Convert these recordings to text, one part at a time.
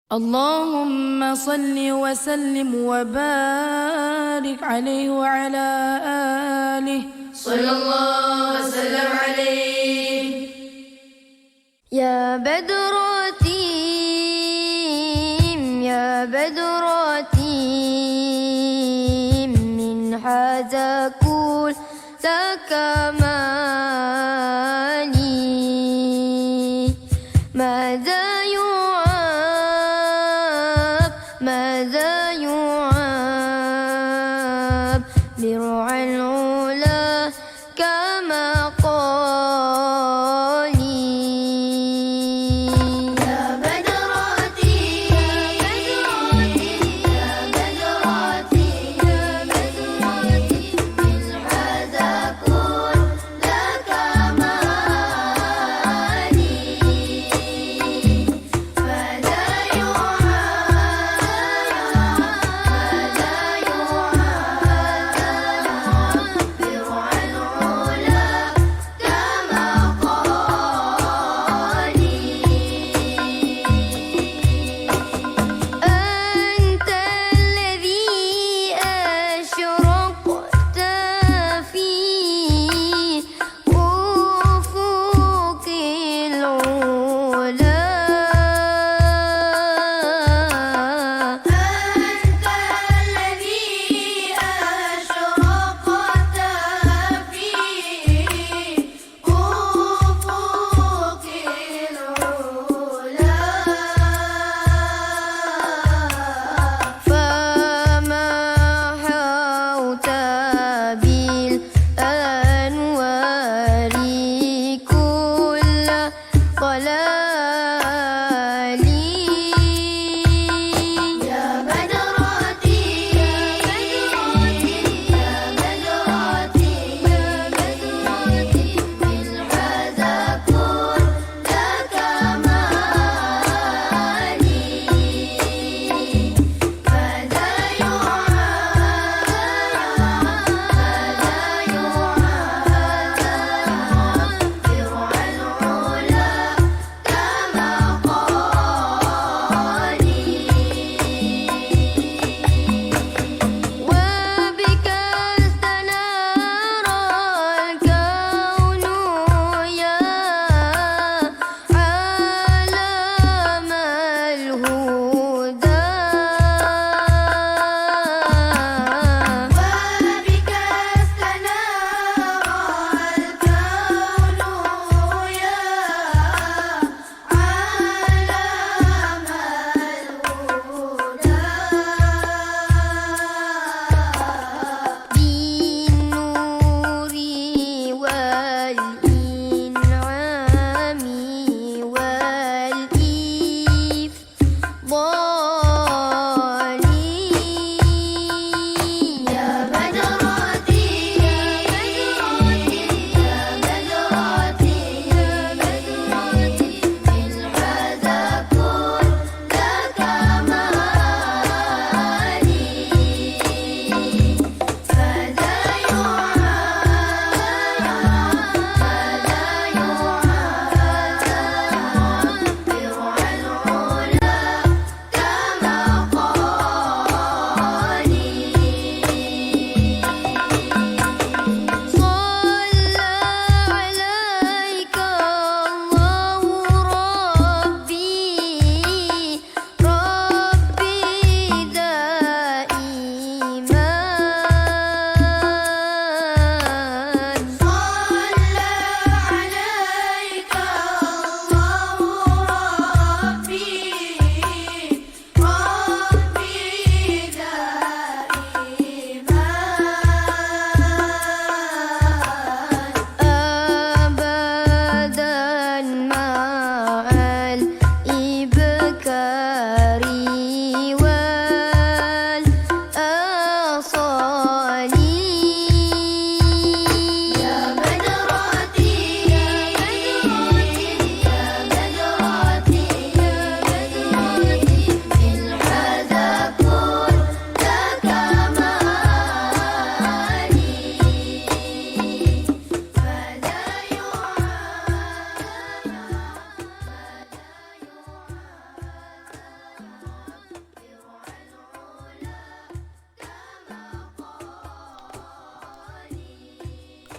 اللهم صل وسلم وبارك عليه وعلى آله صلى الله وسلم عليه. يا بدراتيم يا بدراتيم من هذا كل كمالي ماذا يعاب برعى العلا كما قالي. يا بدراتي يا بدراتي من هذا كل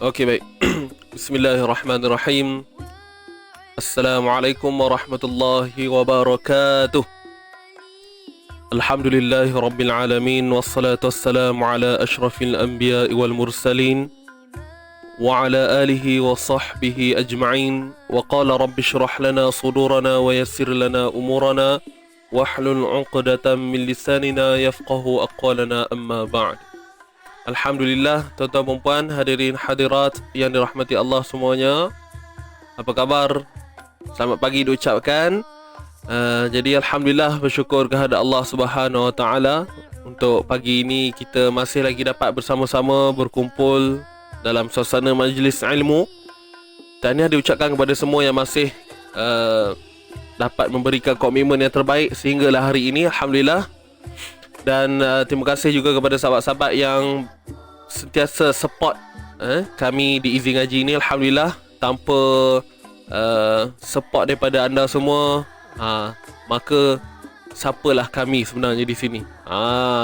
Okey, baik. Bismillahirrahmanirrahim. Assalamualaikum warahmatullahi wabarakatuh. Alhamdulillahi rabbil alamin. Wassalatu wassalamu ala ashrafil anbiya'i wal mursalin wa ala alihi wa sahbihi ajma'in. Wa qala rabbi shrah lana sudurana wa yassir lana umurana wahlul 'uqdatam min lisanina yafqahu aqwalana, amma ba'd. Alhamdulillah, tuan-tuan dan puan, hadirin hadirat yang dirahmati Allah semuanya. Apa khabar? Selamat pagi diucapkan. Jadi alhamdulillah, bersyukur kehadrat Allah Subhanahu Wa Taala untuk pagi ini kita masih lagi dapat bersama-sama berkumpul dalam suasana majlis ilmu. Tahniah diucapkan kepada semua yang masih dapat memberikan komitmen yang terbaik sehinggalah hari ini, alhamdulillah. Dan terima kasih juga kepada sahabat-sahabat yang sentiasa support kami di Easy Ngaji ini, alhamdulillah. Tanpa support daripada anda semua, maka siapalah kami sebenarnya di sini.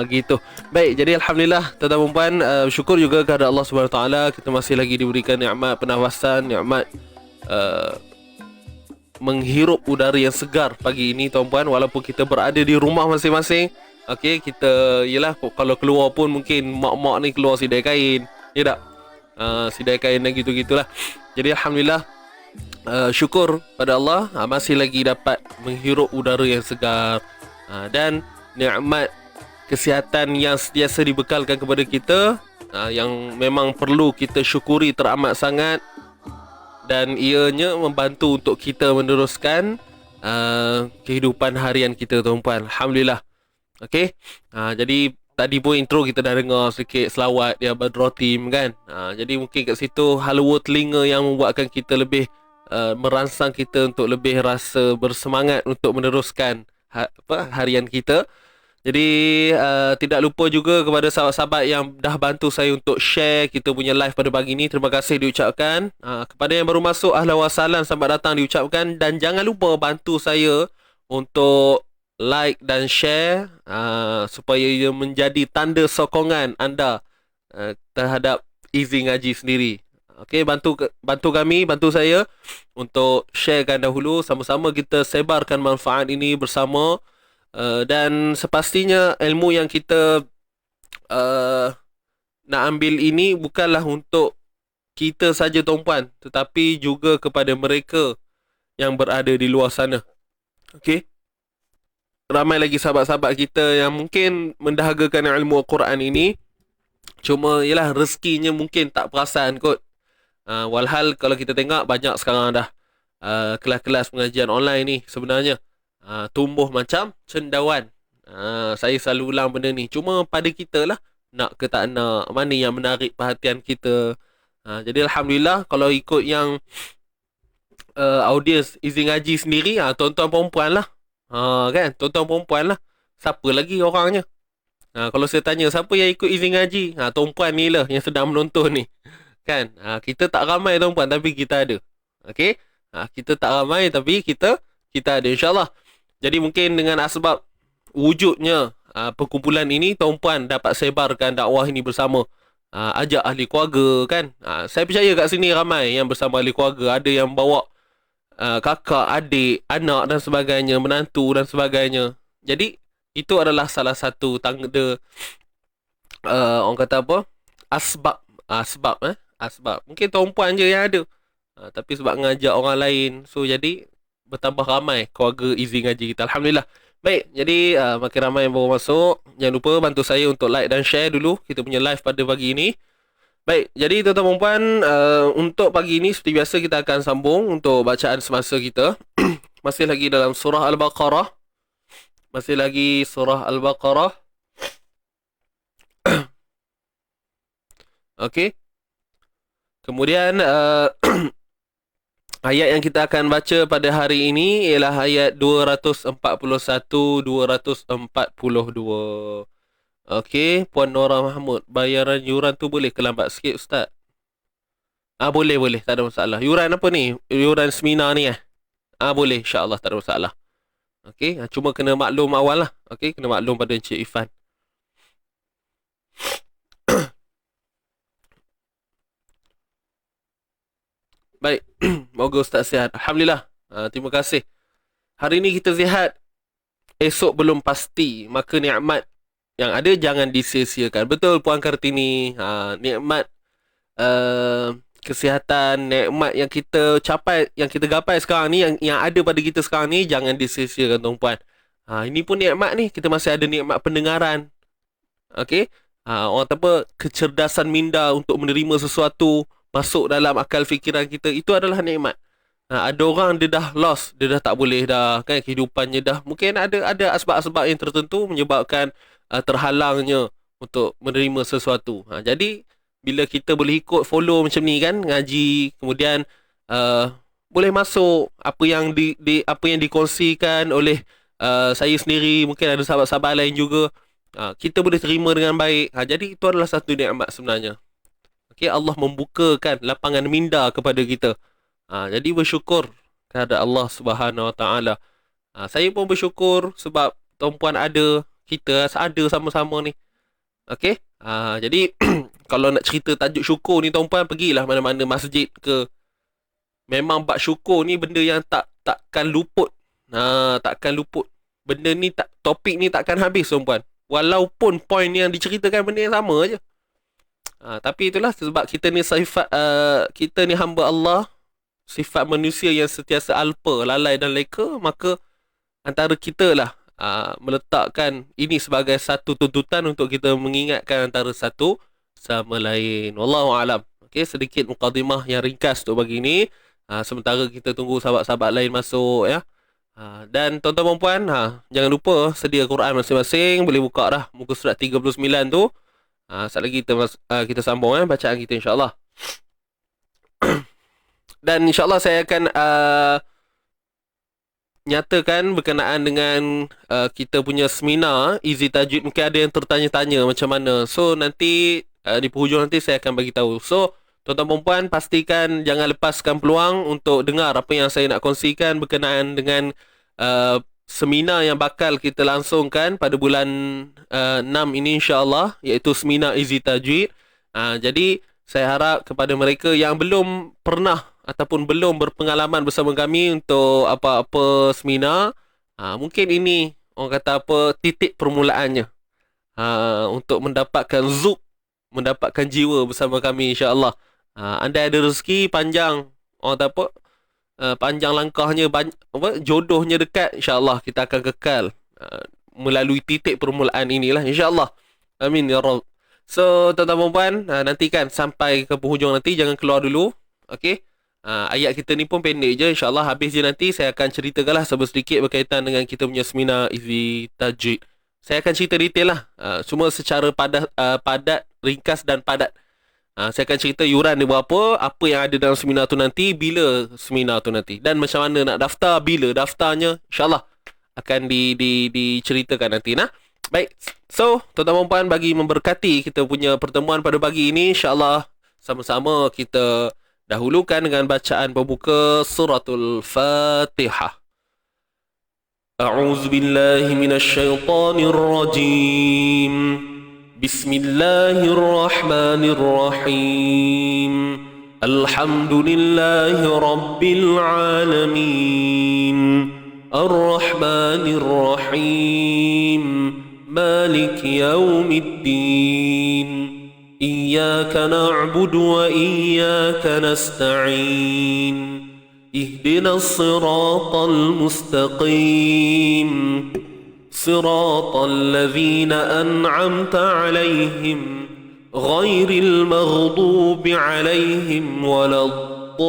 Gitu. Baik, jadi alhamdulillah, tuan-tuan dan puan, syukur juga kepada Allah Subhanahu Wa Taala kita masih lagi diberikan nikmat pernafasan, nikmat menghirup udara yang segar pagi ini, tuan-puan, walaupun kita berada di rumah masing-masing. Okey, kita yalah, kalau keluar pun mungkin mak-mak ni keluar sidai kain, ya tak? Sidai kain dan gitu-gitulah. Jadi alhamdulillah, syukur pada Allah, masih lagi dapat menghirup udara yang segar, dan nikmat kesihatan yang sentiasa dibekalkan kepada kita, yang memang perlu kita syukuri teramat sangat, dan ianya membantu untuk kita meneruskan kehidupan harian kita, tuan-puan. Alhamdulillah. Okey. Jadi tadi pun intro kita dah dengar sedikit selawat dia Badrotim kan. Jadi mungkin kat situ halawa telinga yang membuatkan kita lebih merangsang kita untuk lebih rasa bersemangat untuk meneruskan harian kita. Jadi tidak lupa juga kepada sahabat-sahabat yang dah bantu saya untuk share kita punya live pada pagi ni. Terima kasih diucapkan. Kepada yang baru masuk, ahlan wa sahlan, selamat datang diucapkan. Dan jangan lupa bantu saya untuk like dan share, supaya ia menjadi tanda sokongan anda terhadap Easy Ngaji sendiri. Okey, bantu kami, bantu saya untuk sharekan dahulu, sama-sama kita sebarkan manfaat ini bersama. Dan sepastinya ilmu yang kita nak ambil ini bukanlah untuk kita saja, tuan-puan, tetapi juga kepada mereka yang berada di luar sana. Okey, ramai lagi sahabat-sahabat kita yang mungkin mendahagakan ilmu Al-Quran ini, cuma yalah rezekinya mungkin tak perasan kot. Walhal kalau kita tengok banyak sekarang dah kelas-kelas pengajian online ni sebenarnya tumbuh macam cendawan. Saya selalu ulang benda ni, cuma pada kita lah nak ke tak nak, mana yang menarik perhatian kita. Jadi alhamdulillah, kalau ikut yang audience Easy Ngaji sendiri, tuan-tuan perempuan lah. Kan, tuan-tuan perempuan lah. Siapa lagi orangnya? Kalau saya tanya siapa yang ikut Easy Ngaji, tuan-puan ni lah yang sedang menonton ni. Kan, kita tak ramai, tuan-puan, tapi kita ada. Okey, kita tak ramai tapi kita ada, insyaAllah. Jadi mungkin dengan asbab wujudnya perkumpulan ini, tuan-puan dapat sebarkan dakwah ini bersama. Ajak ahli keluarga kan. Saya percaya kat sini ramai yang bersama ahli keluarga. Ada yang bawa kakak, adik, anak dan sebagainya, menantu dan sebagainya. Jadi itu adalah salah satu tanda orang kata apa? Asbab. Mungkin tuan-puan je yang ada. Tapi sebab ngajak orang lain, so jadi bertambah ramai keluarga Easy Ngaji kita. Alhamdulillah. Baik, jadi makin ramai yang baru masuk. Jangan lupa bantu saya untuk like dan share dulu kita punya live pada pagi ini. Baik, jadi tuan-tuan dan puan, untuk pagi ini seperti biasa kita akan sambung untuk bacaan semasa kita. Masih lagi dalam surah Al-Baqarah. Okey. Kemudian ayat yang kita akan baca pada hari ini ialah ayat 241 242. Okey, Puan Nora Mahmud, bayaran yuran tu boleh ke lambat sikit, Ustaz? Boleh, tak ada masalah. Yuran apa ni? Yuran seminar ni boleh, insya-Allah tak ada masalah. Okey, cuma kena maklum awal lah. Okey, kena maklum pada Encik Ifan. Baik. Moga Ustaz sihat. Alhamdulillah. Terima kasih. Hari ini kita sihat, esok belum pasti, maka nikmat yang ada jangan disia-siakan. Betul Puan Kartini. Nikmat kesihatan, nikmat yang kita capai, yang kita gapai sekarang ni, yang ada pada kita sekarang ni, jangan disia-siakan tuan-puan. Ini pun nikmat ni, kita masih ada nikmat pendengaran. Okey. Orang kata apa, kecerdasan minda untuk menerima sesuatu masuk dalam akal fikiran kita, itu adalah nikmat. Ada orang dia dah lost, dia dah tak boleh dah kan, kehidupannya dah mungkin ada asbab-asbab yang tertentu menyebabkan terhalangnya untuk menerima sesuatu. Jadi bila kita boleh ikut follow macam ni kan, ngaji, kemudian uh, boleh masuk apa yang apa yang dikongsikan oleh saya sendiri, mungkin ada sahabat-sahabat lain juga, kita boleh terima dengan baik. Jadi itu adalah satu nikmat sebenarnya. Okay, Allah membukakan lapangan minda kepada kita. Jadi bersyukur kepada Allah Subhanahu Wa Taala. Saya pun bersyukur sebab tuan-puan ada, kita ada sama-sama ni. Okey. Jadi kalau nak cerita tajuk syukur ni tuan-puan, pergilah mana-mana masjid ke. Memang bab syukur ni benda yang takkan luput. Takkan luput. Benda ni topik ni takkan habis tuan-puan. Walaupun poin yang diceritakan benda yang sama aje. Tapi itulah sebab kita ni sifat kita ni hamba Allah, sifat manusia yang sentiasa alpa, lalai dan leka, maka antara kita lah meletakkan ini sebagai satu tuntutan untuk kita mengingatkan antara satu sama lain. Wallahu alam. Okey, sedikit mukadimah yang ringkas untuk bagi ini. Sementara kita tunggu sahabat-sahabat lain masuk ya. Dan tuan-tuan dan puan, jangan lupa sedia Quran masing-masing, boleh buka dah muka surat 39 tu. Sekejap lagi kita sambung bacaan kita insya-Allah. Dan insya-Allah saya akan nyatakan berkenaan dengan kita punya seminar Easy Tajwid. Mungkin ada yang tertanya-tanya macam mana. So nanti di penghujung nanti saya akan bagi tahu. So tuan-tuan dan puan, pastikan jangan lepaskan peluang untuk dengar apa yang saya nak kongsikan berkenaan dengan seminar yang bakal kita langsungkan pada bulan 6 ini insya-Allah, iaitu seminar Easy Tajwid. Jadi saya harap kepada mereka yang belum pernah ataupun belum berpengalaman bersama kami untuk apa-apa seminar, mungkin ini orang kata apa, titik permulaannya untuk mendapatkan zuk, mendapatkan jiwa bersama kami insya-Allah. Anda ada rezeki panjang, orang kata apa, panjang langkahnya, jodohnya dekat, insya-Allah kita akan kekal melalui titik permulaan inilah insya-Allah. Amin ya Rabb. So tuan-tuan dan puan, nantikan sampai ke penghujung nanti, jangan keluar dulu. Okey. Ayat kita ni pun pendek je, insya-Allah habis je nanti saya akan ceritakanlah sedikit berkaitan dengan kita punya seminar Easy Tajwid. Saya akan cerita detail lah, cuma secara padat, ringkas dan padat. Saya akan cerita yuran dia berapa, apa yang ada dalam seminar tu nanti, bila seminar tu nanti, dan macam mana nak daftar, bila daftarnya, insya-Allah akan diceritakan nanti nah. Baik. So, tuan-tuan dan puan, bagi memberkati kita punya pertemuan pada pagi ini, insya-Allah sama-sama kita dahulukan dengan bacaan pembuka suratul Fatihah. A'udzu billahi minasyaitonir rajim. Bismillahirrahmanirrahim. Alhamdulillahi rabbil alamin. Ar-Rahmanir Rahim. Malik yaumiddin. إياك نعبد وإياك نستعين اهدنا الصراط المستقيم صراط الذين أنعمت عليهم غير المغضوب عليهم ولا الضالين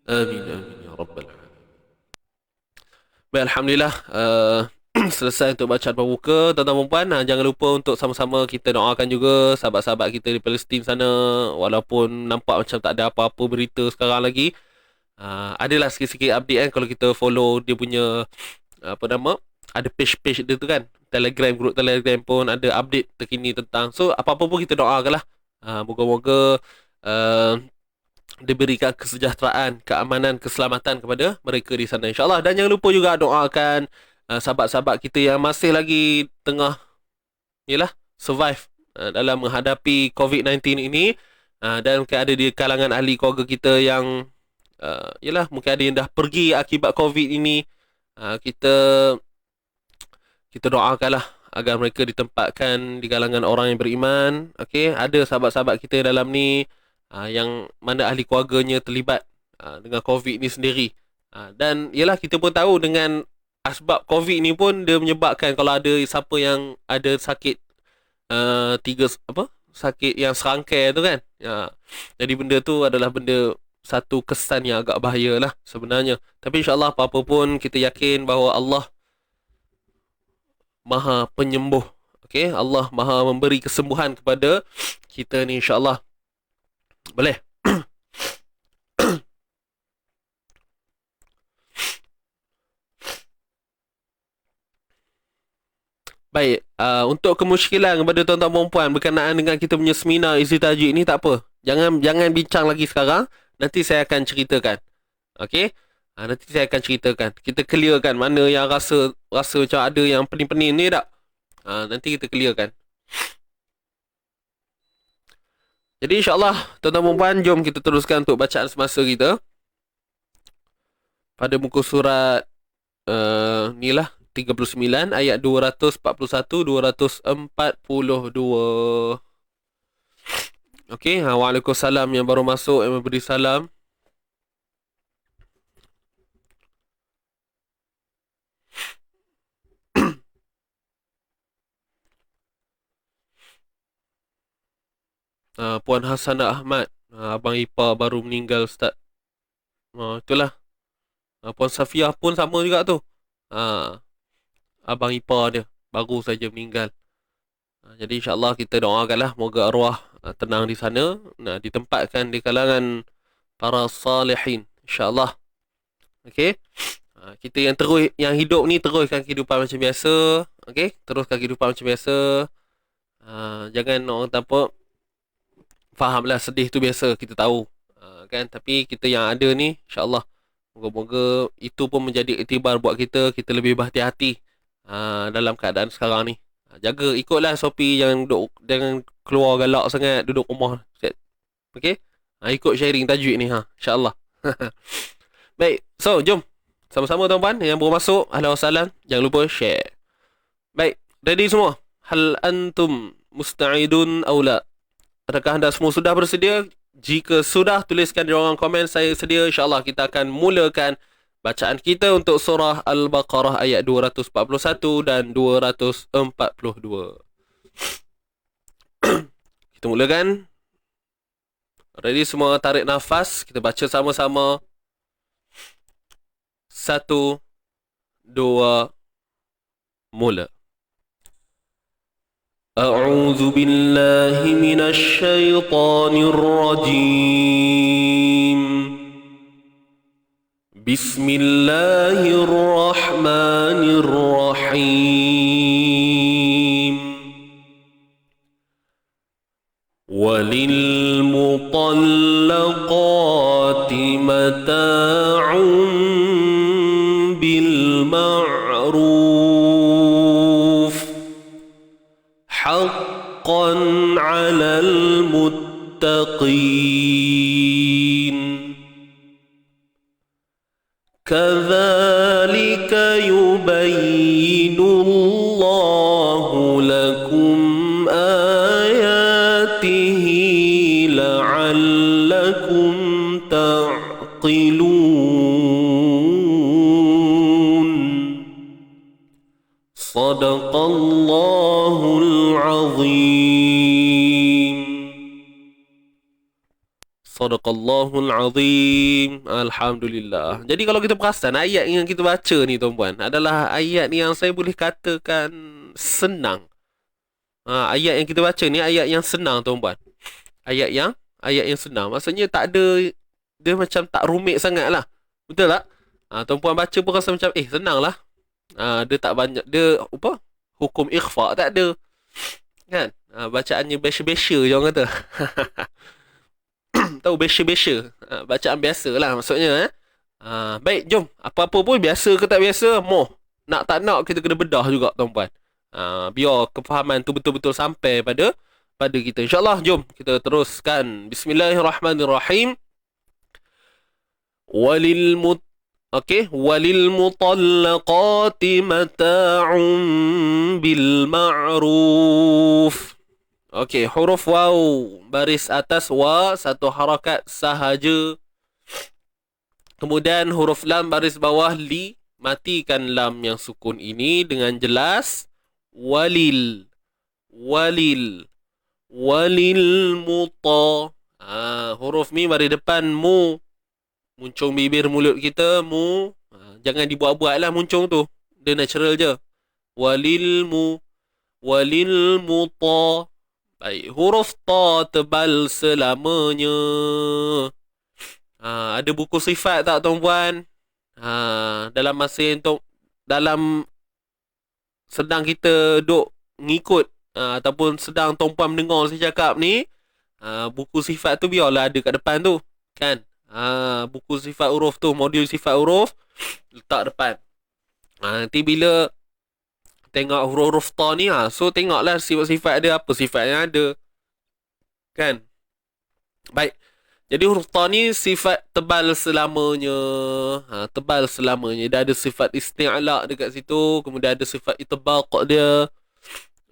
آمين آمين يا رب العالمين. Baik, Alhamdulillah selesai untuk bacaan pembuka. Tuan-tuan dan puan, jangan lupa untuk sama-sama kita doakan juga sahabat-sahabat kita di Palestin sana. Walaupun nampak macam tak ada apa-apa berita sekarang lagi, adalah sikit-sikit update kan. Kalau kita follow dia punya ada page-page dia tu kan, Telegram, grup Telegram pun ada update terkini tentang. So apa-apa pun kita doakanlah, moga-moga diberikan kesejahteraan, keamanan, keselamatan kepada mereka di sana insya-Allah. Dan jangan lupa juga doakan sahabat-sahabat kita yang masih lagi tengah yalah survive dalam menghadapi COVID-19 ini. Dan mungkin ada di kalangan ahli keluarga kita yang yalah mungkin ada yang dah pergi akibat COVID ini. Kita doakanlah agar mereka ditempatkan di kalangan orang yang beriman. Okey, ada sahabat-sahabat kita dalam ni yang mana ahli keluarganya terlibat dengan COVID ni sendiri. Dan yalah kita pun tahu dengan asbab COVID ni pun dia menyebabkan kalau ada siapa yang ada sakit sakit yang serangkai tu kan. Jadi benda tu adalah benda satu kesan yang agak bahaya lah sebenarnya. Tapi insyaAllah apa-apa pun kita yakin bahawa Allah Maha penyembuh. Okey, Allah Maha memberi kesembuhan kepada kita ni insyaAllah. Boleh? Baik, untuk kemusykilan kepada tuan-tuan dan puan berkenaan dengan kita punya seminar isi tajuk ni tak apa. Jangan bincang lagi sekarang. Nanti saya akan ceritakan. Okey? Nanti saya akan ceritakan. Kita clearkan mana yang rasa macam ada yang pening-pening ni tak? Nanti kita clearkan. Jadi insyaAllah tuan-tuan dan puan, jom kita teruskan untuk bacaan semasa kita. Pada muka surat ni lah 39 ayat 241 242. Okey, waalaikumsalam yang baru masuk yang memberi salam. Puan Hasanah Ahmad, abang ipar baru meninggal Ustaz. Itulah. Puan Safiah pun sama juga tu. Abang ipar dia baru saja meninggal. Jadi insyaAllah kita doakanlah moga arwah tenang di sana, ditempatkan di kalangan para salihin insyaAllah. Okey. Kita yang hidup ni teruskan kehidupan macam biasa. Okey, teruskan kehidupan macam biasa. Jangan orang tanpa fahamlah, sedih tu biasa, kita tahu. Kan, tapi kita yang ada ni insyaAllah moga-moga itu pun menjadi iktibar buat kita lebih berhati-hati dalam keadaan sekarang ni. Jaga, ikutlah SOP, jangan keluar galak sangat, duduk rumah. Okey? Ikut sharing tajuk ni insyaAllah. Baik, so jom sama-sama tuan-tuan yang baru masuk, ahlan wa sahlan, jangan lupa share. Baik, ready semua? Hal antum musta'idun aw la? Adakah anda semua sudah bersedia? Jika sudah, tuliskan di ruangan komen saya sedia. InsyaAllah kita akan mulakan bacaan kita untuk surah Al-Baqarah ayat 241 dan 242. Kita mulakan. Ready semua, tarik nafas. Kita baca sama-sama. 1, 2, mula. أعوذ بالله من الشيطان الرجيم بسم الله الرحمن الرحيم وللمطلقات متاع بالمعروف حقا على المتقين كذلك يبين الله لكم آياته لعلكم تعقلون صدق الله العظيم. Sadaqallahul azim. Alhamdulillah. Jadi kalau kita perasan, ayat yang kita baca ni tuan-puan adalah ayat yang saya boleh katakan senang. Ayat yang kita baca ni ayat yang senang tuan-puan. Ayat yang senang. Maksudnya tak ada, dia macam tak rumit sangat lah. Betul tak? Tuan-puan baca pun rasa macam senang lah. Dia tak banyak, dia apa? Hukum ikhfa tak ada. Kan? Bacaannya besha-besha je orang kata. Tahu besha-besha, bacaan biasa lah maksudnya. Baik, jom. Apa-apa pun biasa ke tak biasa, nak tak nak kita kena bedah juga tuan-puan. Biar kefahaman tu betul-betul sampai pada kita. InsyaAllah, jom kita teruskan. Bismillahirrahmanirrahim. Walil mutallaqati mata'un bil ma'ruf. Okey, huruf waw baris atas wa satu harakat sahaja. Kemudian huruf lam baris bawah li, matikan lam yang sukun ini dengan jelas. Walil muta. Huruf mi baris depan mu. Muncung bibir mulut kita mu. Jangan dibuat-buat lah muncung tu. Dia natural je. Walil muta. Baik, huruf ta tebal selamanya. Ada buku sifat tak tuan-puan? Dalam masa yang dalam sedang kita duk ngikut ataupun sedang tuan-puan mendengar saya cakap ni, buku sifat tu biarlah ada kat depan tu, kan? Buku sifat huruf tu, modul sifat huruf letak depan. Nanti bila tengok huruf ta ni, so tengoklah sifat-sifat dia, apa sifat yang ada, kan? Baik, jadi huruf ta ni sifat tebal selamanya. Tebal selamanya. Dia ada sifat isti'la dekat situ, kemudian ada sifat itbaq dia.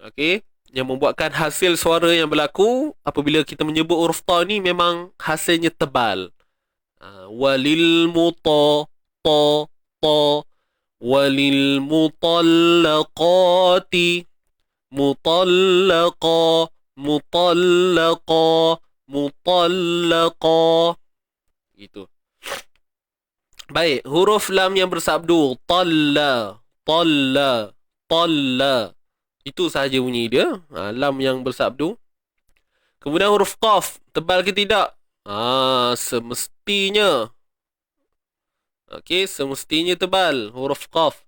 Okey, yang membuatkan hasil suara yang berlaku apabila kita menyebut huruf ta ni memang hasilnya tebal. Walil muta ta walil mutallaqati mutallaqa gitu. Baik, huruf lam yang bersabdu talla. Itu sahaja bunyi dia, lam yang bersabdu. Kemudian huruf qaf, tebal ke tidak? Semestinya. Okey, semestinya tebal huruf qaf.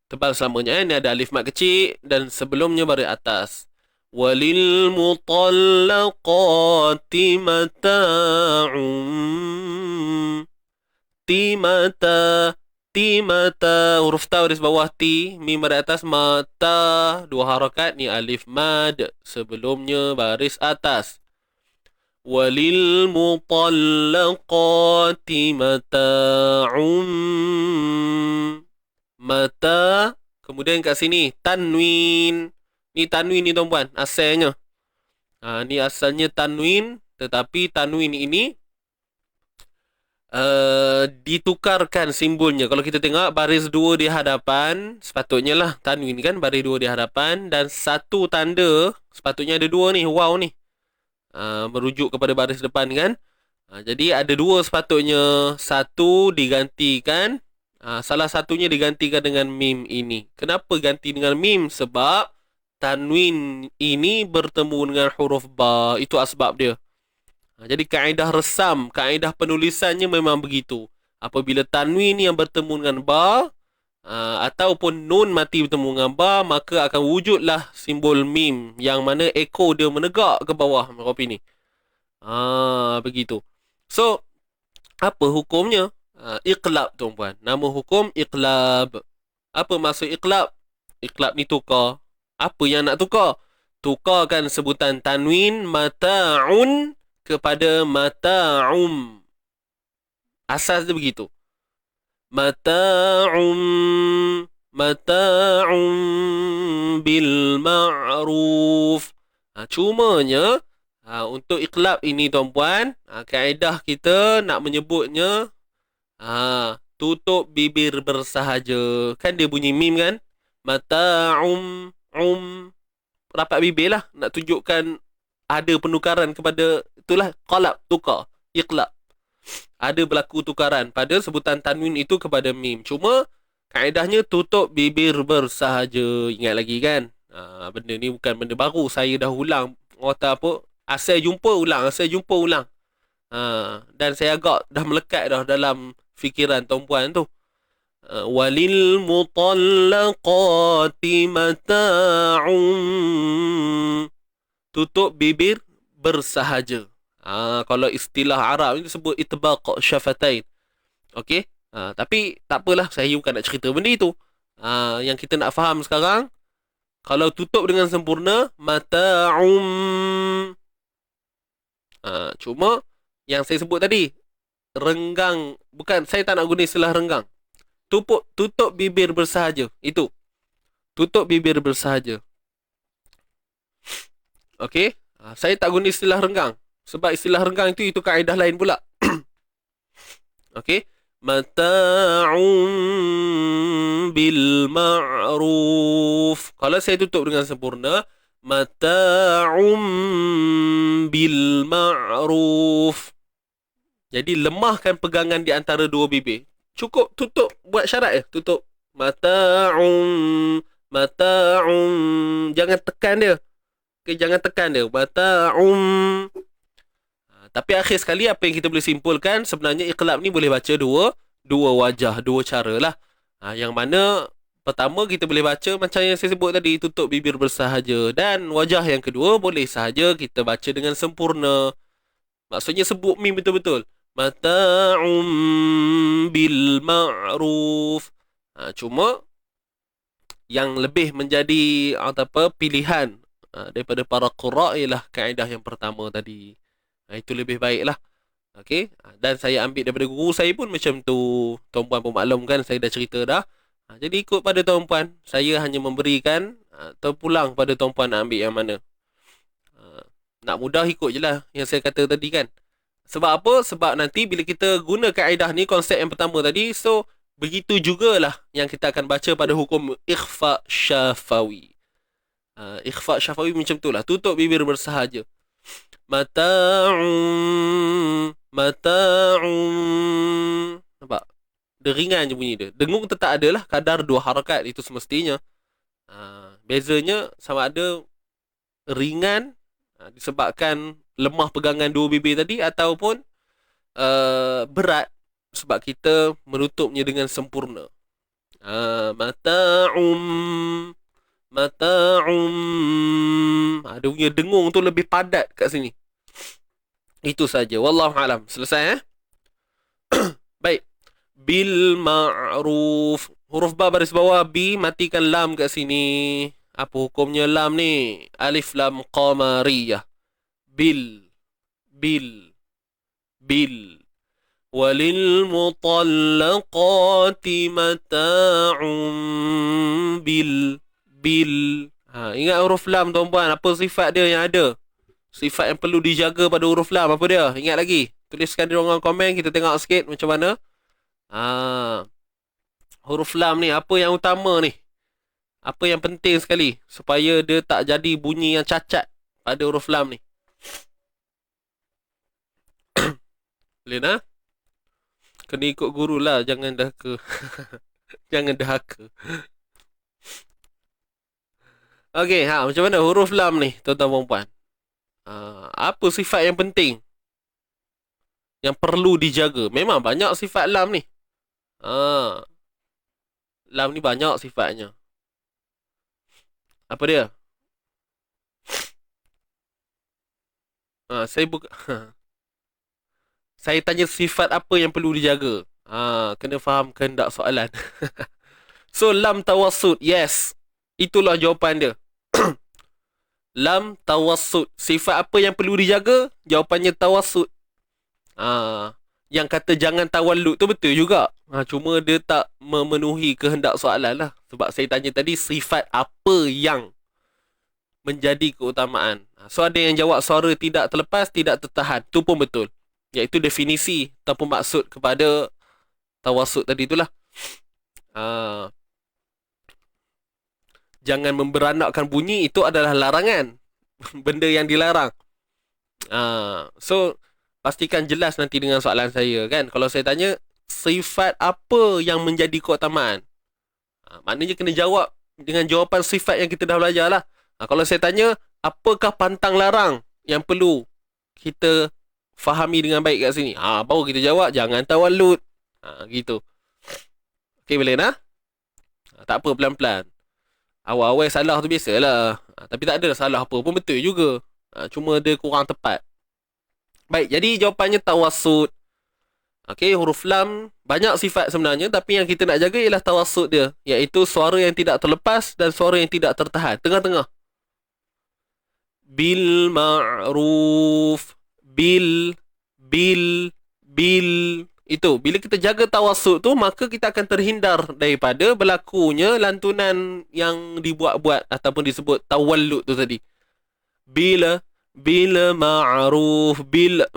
Tebal selamanya. Ini ada alif mat kecil dan sebelumnya baris atas. Walil mutallaqati mata'un. Timata. Huruf ta baris bawah ti, mim baris atas, mata. Dua harakat ni alif mad. Sebelumnya baris atas. Walil mutallaqati mata'un. Mata. Kemudian kat sini tanwin. Ni tanwin ni tuan-puan, asalnya. Ni asalnya tanwin, tetapi tanwin ini ditukarkan simbolnya. Kalau kita tengok baris 2 di hadapan, sepatutnya lah tanwin kan, baris 2 di hadapan, dan satu tanda, sepatutnya ada 2 ni, waw ni, merujuk kepada baris depan kan. Jadi ada 2 sepatutnya. Satu digantikan, salah satunya digantikan dengan mim ini. Kenapa ganti dengan mim? Sebab tanwin ini bertemu dengan huruf ba. Itu asbab dia. Jadi kaedah resam, kaedah penulisannya memang begitu. Apabila tanwin yang bertemu dengan ba, ataupun nun mati bertemu dengan ba, maka akan wujudlah simbol mim, yang mana ekor dia menegak ke bawah kopi ni. Begitu. So, apa hukumnya? Iqlab tuan-puan. Nama hukum iqlab. Apa maksud iqlab? Iqlab ni tukar. Apa yang nak tukar? Tukarkan sebutan tanwin mata'un kepada mata'um. Asas dia begitu. Mata'um bil ma'ruf. Cumanya untuk iqlab ini tuan-puan, kaedah kita nak menyebutnya tutup bibir bersahaja. Kan dia bunyi mim kan? Mata'um rapat bibir lah, nak tunjukkan ada penukaran kepada, itulah qalab, tukar, iqlab. Ada berlaku tukaran pada sebutan tanwin itu kepada mim. Cuma kaedahnya tutup bibir bersahaja. Ingat lagi kan? Benda ni bukan benda baru. Saya dah ulang. Kata apa? Asal jumpa ulang. Dan saya agak dah melekat dah dalam fikiran tuan-puan tu. Walil mutallaqati mata'un. Tutup bibir bersahaja. Kalau istilah Arab ini disebut itbaq syafatain. Okey. Tapi tak apalah, saya bukan nak cerita benda itu. Yang kita nak faham sekarang, kalau tutup dengan sempurna, mata'um. Cuma yang saya sebut tadi, renggang, bukan, saya tak nak guna istilah renggang. Tutup bibir bersahaja. Itu. Tutup bibir bersahaja. Okey? Saya tak guna istilah renggang. Sebab istilah renggang itu kaedah lain pula. Okey? Mata'um bil ma'ruf. Kalau saya tutup dengan sempurna, mata'um bil ma'ruf. Jadi lemahkan pegangan di antara dua bibir. Cukup tutup, buat syarat je. Tutup. Mata'um. Jangan tekan dia. Okay, jangan tekan dia. Mata'um. Tapi akhir sekali, apa yang kita boleh simpulkan, sebenarnya iqlab ni boleh baca dua wajah, dua cara lah. Yang mana, pertama kita boleh baca macam yang saya sebut tadi, tutup bibir bersahaja. Dan wajah yang kedua, boleh sahaja kita baca dengan sempurna. Maksudnya sebut mim betul-betul. Mata'um bil ma'ruf. Cuma yang lebih menjadi pilihan daripada para qurra ialah kaedah yang pertama tadi. Itu lebih baiklah. Okey. Dan saya ambil daripada guru saya pun macam tu. Tuan-puan pun maklum kan, saya dah cerita dah. Jadi ikut pada tuan-puan. Saya hanya memberikan terpulang pada tuan-puan nak ambil yang mana. Nak mudah ikut je lah yang saya kata tadi kan. Sebab apa? Sebab nanti bila kita guna kaedah ni, konsep yang pertama tadi, so begitu jugalah yang kita akan baca pada hukum ikhfa syafawi. Ikhfa syafawi macam tu lah. Tutup bibir bersahaja. Mata'um. Nampak? Dia ringan je bunyi dia. Dengung tetap ada lah. Kadar 2 harakat. Itu semestinya. Bezanya sama ada ringan disebabkan lemah pegangan dua bibir tadi, ataupun berat sebab kita menutupnya dengan sempurna. Mata'um. Dia punya dengung tu lebih padat kat sini. Itu saja. Wallahu alam. Selesai Baik. Bil ma'ruf. Huruf ba baris bawah, bi, matikan lam kat sini. Apa hukumnya lam ni? Alif lam qamariyah. Bil. Walil mutallaqati mata'um bil. Ingat huruf lam tuan-puan. Apa sifat dia yang ada? Sifat yang perlu dijaga pada huruf lam, apa dia? Ingat lagi? Tuliskan di ruangan komen, kita tengok sikit macam mana. Huruf lam ni, apa yang utama ni? Apa yang penting sekali supaya dia tak jadi bunyi yang cacat pada huruf lam ni? Lena? Kena ikut guru lah, jangan dahaka. Jangan dahaka. Okey, macam mana huruf lam ni, tuan-tuan puan? Apa sifat yang penting yang perlu dijaga? Memang banyak sifat lam ni. Lam ni banyak sifatnya. Apa dia? Saya tanya sifat apa yang perlu dijaga. Kena faham kehendak soalan. So, lam tawassut. Yes. Itulah jawapan dia. Lam tawassut. Sifat apa yang perlu dijaga? Jawapannya tawassut. Yang kata jangan tawallud tu betul juga. Cuma dia tak memenuhi kehendak soalan lah. Sebab saya tanya tadi, sifat apa yang menjadi keutamaan. So, ada yang jawab suara tidak terlepas, tidak tertahan. Tu pun betul. Iaitu definisi ataupun maksud kepada tawassut tadi itulah. Jangan memberanakkan bunyi, itu adalah larangan. Benda yang dilarang. So, pastikan jelas nanti dengan soalan saya kan. Kalau saya tanya, sifat apa yang menjadi keutamaan? Maknanya kena jawab dengan jawapan sifat yang kita dah belajar lah. Kalau saya tanya, apakah pantang larang yang perlu kita fahami dengan baik kat sini? Baru kita jawab, jangan tawallud. Gitu. Okey, boleh nak? Tak apa, pelan-pelan. Awal-awal salah tu biasalah. Tapi tak ada salah apa pun, betul juga. Cuma dia kurang tepat. Baik, jadi jawapannya tawassut. Okey, huruf lam banyak sifat sebenarnya, tapi yang kita nak jaga ialah tawassut dia, iaitu suara yang tidak terlepas dan suara yang tidak tertahan, tengah-tengah. Bil ma'ruf, bil, itu bila kita jaga tawassut tu, maka kita akan terhindar daripada berlakunya lantunan yang dibuat-buat ataupun disebut tawallud tu tadi. Bil ma'ruf, bil,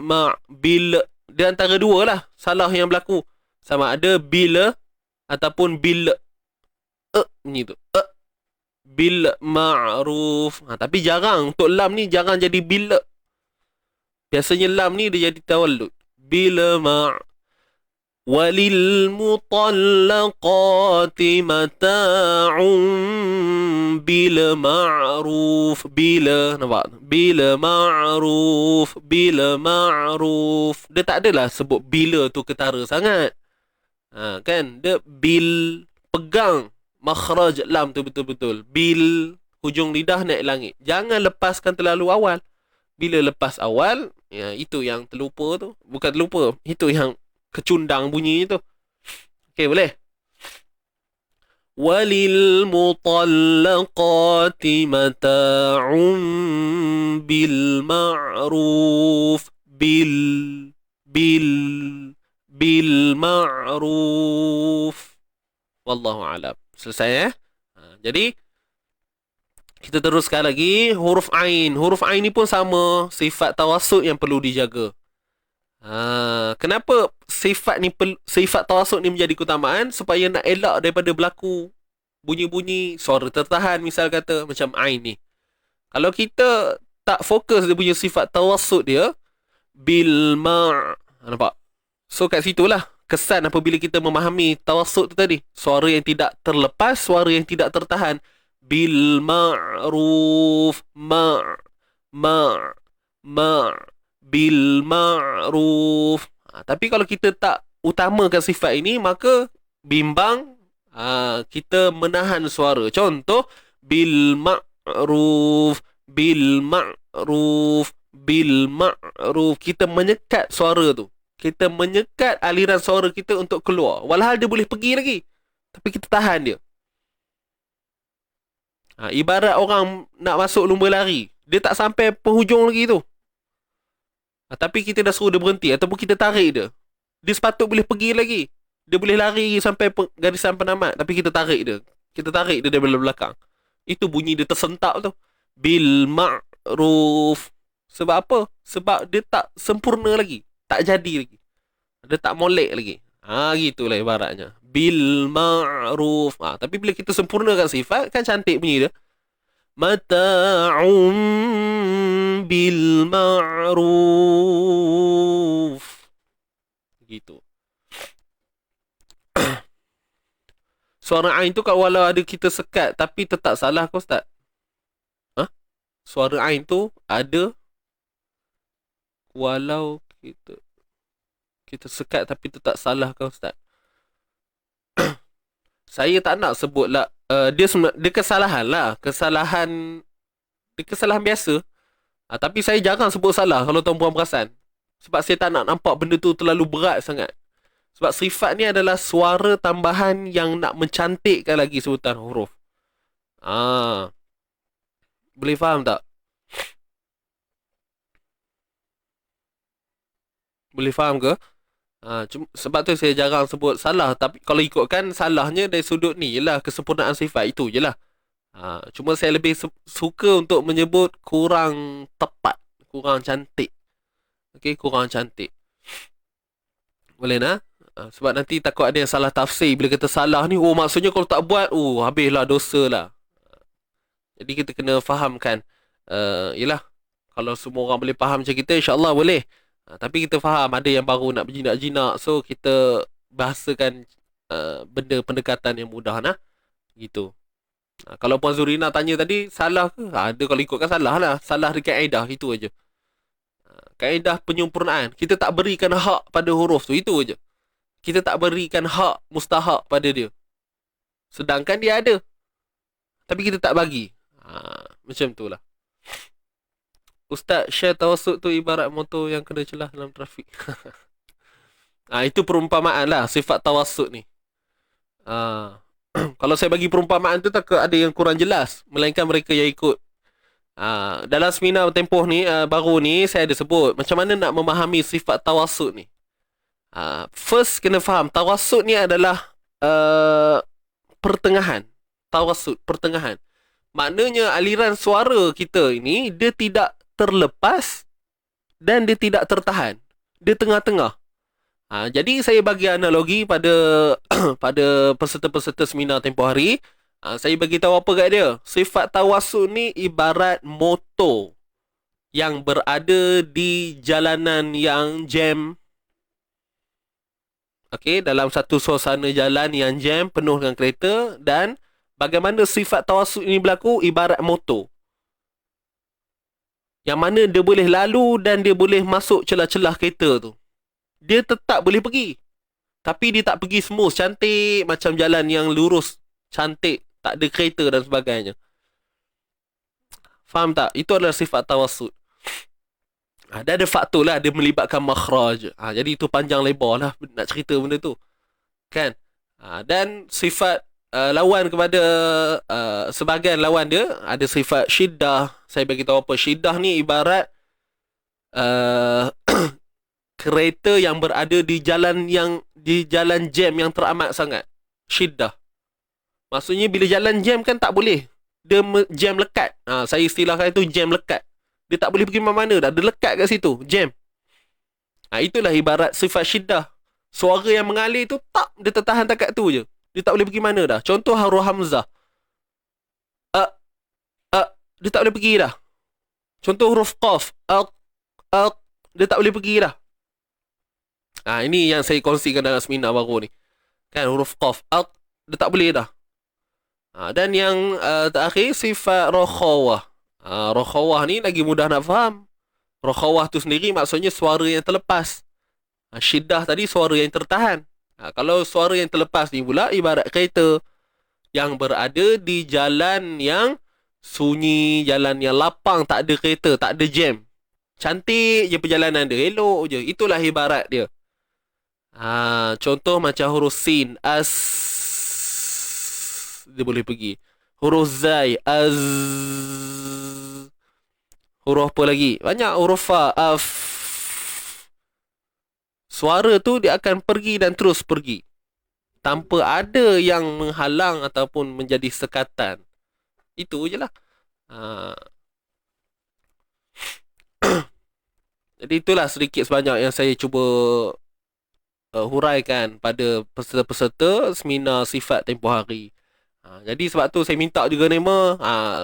dia antara dua lah salah yang berlaku, sama ada bila ataupun bil bunyi tu bil ma'ruf. Tapi jarang untuk lam ni, jarang jadi bila. Biasanya lam ni dia jadi tawallud. Bila walil mutallaqati mata'un bil ma'ruf. Bila, nampak? Bila ma'ruf. Dia tak adalah sebut bila tu ketara sangat. Kan? Dia bil, pegang makhraj lam tu betul-betul. Bil, hujung lidah naik langit. Jangan lepaskan terlalu awal. Bila lepas awal, itu yang terlupa tu. Bukan terlupa, itu yang kecundang bunyi tu. Okey, boleh? Walil mutallaqati mata'un bil ma'ruf. Bil ma'ruf. Wallahu a'lam. Selesai ya? Jadi kita teruskan lagi huruf ain. Huruf ain ni pun sama, sifat tawassut yang perlu dijaga. Kenapa sifat tawassut ni menjadi keutamaan? Supaya nak elak daripada berlaku bunyi-bunyi suara tertahan, misal kata macam ain ni. Kalau kita tak fokus dia punya sifat tawassut dia, bil nampak? So kat situlah kesan apabila kita memahami tawassut tu tadi. Suara yang tidak terlepas, suara yang tidak tertahan. Bil ma'ruf, bil ma'ruf. Tapi kalau kita tak utamakan sifat ini, maka bimbang, kita menahan suara. Contoh, bil ma'ruf. Kita menyekat suara tu. Kita menyekat aliran suara kita untuk keluar. Walhal dia boleh pergi lagi, tapi kita tahan dia. Ibarat orang nak masuk lumba lari, dia tak sampai penghujung lagi tu, tapi kita dah suruh dia berhenti, ataupun kita tarik dia, dia sepatut boleh pergi lagi. Dia boleh lari sampai garisan penamat, tapi kita tarik dia. Kita tarik dia dari belakang. Itu bunyi dia tersentak tu. Bil ma'ruf. Sebab apa? Sebab dia tak sempurna lagi, tak jadi lagi, dia tak molek lagi. Gitulah ibaratnya. Bil ma'ruf. Tapi bila kita sempurnakan sifat, kan cantik bunyi dia. Mata'um bil ma'ruf. Gitu. Suara ain tu kalau walau ada kita sekat, tapi tetap salah ke Ustaz? Suara ain tu ada walau kita sekat tapi tetap salah ke Ustaz? Saya tak nak sebut lah, dia kesalahan lah. Kesalahan biasa. Tapi saya jarang sebut salah kalau tuan-puan perasan. Sebab saya tak nak nampak benda tu terlalu berat sangat. Sebab sifat ni adalah suara tambahan yang nak mencantikkan lagi sebutan huruf. Boleh faham tak? Boleh faham ke? Sebab tu saya jarang sebut salah. Tapi kalau ikutkan salahnya dari sudut ni, ialah kesempurnaan sifat, itu je lah. Cuma saya lebih suka untuk menyebut kurang tepat, kurang cantik. Okey, kurang cantik. Boleh nak? Sebab nanti takut ada yang salah tafsir. Bila kata salah ni, maksudnya kalau tak buat, habislah, dosa lah. Jadi kita kena fahamkan. Yelah, kalau semua orang boleh faham macam kita, insyaAllah boleh. Tapi kita faham ada yang baru nak berjinak-jinak, so kita bahasakan benda pendekatan yang mudah nah. Gitu. Kalau Puan Zurina tanya tadi, salah ke? Ada kalau ikutkan salah lah. Salah di kaedah, itu aja. Kaedah penyempurnaan. Kita tak berikan hak pada huruf tu, itu aja. Kita tak berikan hak mustahak pada dia. Sedangkan dia ada, tapi kita tak bagi. Macam tu lah. Ustaz, share tawassut tu ibarat motor yang kena celah dalam trafik. Itu perumpamaan lah sifat tawassut ni. Ah, kalau saya bagi perumpamaan tu takut ada yang kurang jelas, melainkan mereka yang ikut. Dalam seminar tempoh ni baru ni saya ada sebut macam mana nak memahami sifat tawassut ni. First kena faham tawassut ni adalah pertengahan. Tawassut pertengahan. Maknanya aliran suara kita ini dia tidak terlepas dan dia tidak tertahan. Dia tengah-tengah. Jadi saya bagi analogi pada pada peserta-peserta seminar tempoh hari. Saya bagi tahu apa kat dia. Sifat tawassut ni ibarat motor yang berada di jalanan yang jam. Okey, dalam satu suasana jalan yang jam penuh dengan kereta, dan bagaimana sifat tawassut ini berlaku ibarat motor. Yang mana dia boleh lalu dan dia boleh masuk celah-celah kereta tu. Dia tetap boleh pergi. Tapi dia tak pergi smooth, cantik macam jalan yang lurus, cantik, tak ada kereta dan sebagainya. Faham tak? Itu adalah sifat tawassut. Dia ada faktor lah, dia melibatkan makhraj. Jadi itu panjang lebar lah nak cerita benda tu. Kan? Dan sifat lawan kepada sebahagian lawan dia, ada sifat syiddah. Saya bagi tahu apa. Syiddah ni ibarat kereta yang berada di jalan jam yang teramat sangat. Syiddah. Maksudnya bila jalan jam kan tak boleh. Dia jam lekat. Saya istilahkan itu jam lekat. Dia tak boleh pergi mana-mana dah. Dia lekat kat situ. Jam. Itulah ibarat sifat syiddah. Suara yang mengalir tu tak, dia tertahan dekat tu je. Dia tak boleh pergi mana dah. Contoh huruf hamzah. Dia tak boleh pergi dah. Contoh huruf qaf. Dia tak boleh pergi dah. Ini yang saya kongsikan dalam seminar baru ni. Kan, huruf qaf. Dia tak boleh dah. Dan yang terakhir, sifat rokhawah. Rokhawah ni lagi mudah nak faham. Rokhawah tu sendiri maksudnya suara yang terlepas. Syiddah tadi suara yang tertahan. Kalau suara yang terlepas ni pula ibarat kereta yang berada di jalan yang sunyi, jalan yang lapang, tak ada kereta, tak ada jam. Cantik je perjalanan dia, elok je. Itulah ibarat dia. Contoh macam huruf sin, as, dia boleh pergi. Huruf zai, az. Huruf apa lagi? Banyak huruf fa, af. Suara tu dia akan pergi dan terus pergi. Tanpa ada yang menghalang ataupun menjadi sekatan. Itu je lah. Jadi itulah sedikit sebanyak yang saya cuba huraikan pada peserta-peserta seminar sifat tempoh hari. Jadi sebab tu saya minta juga Nema,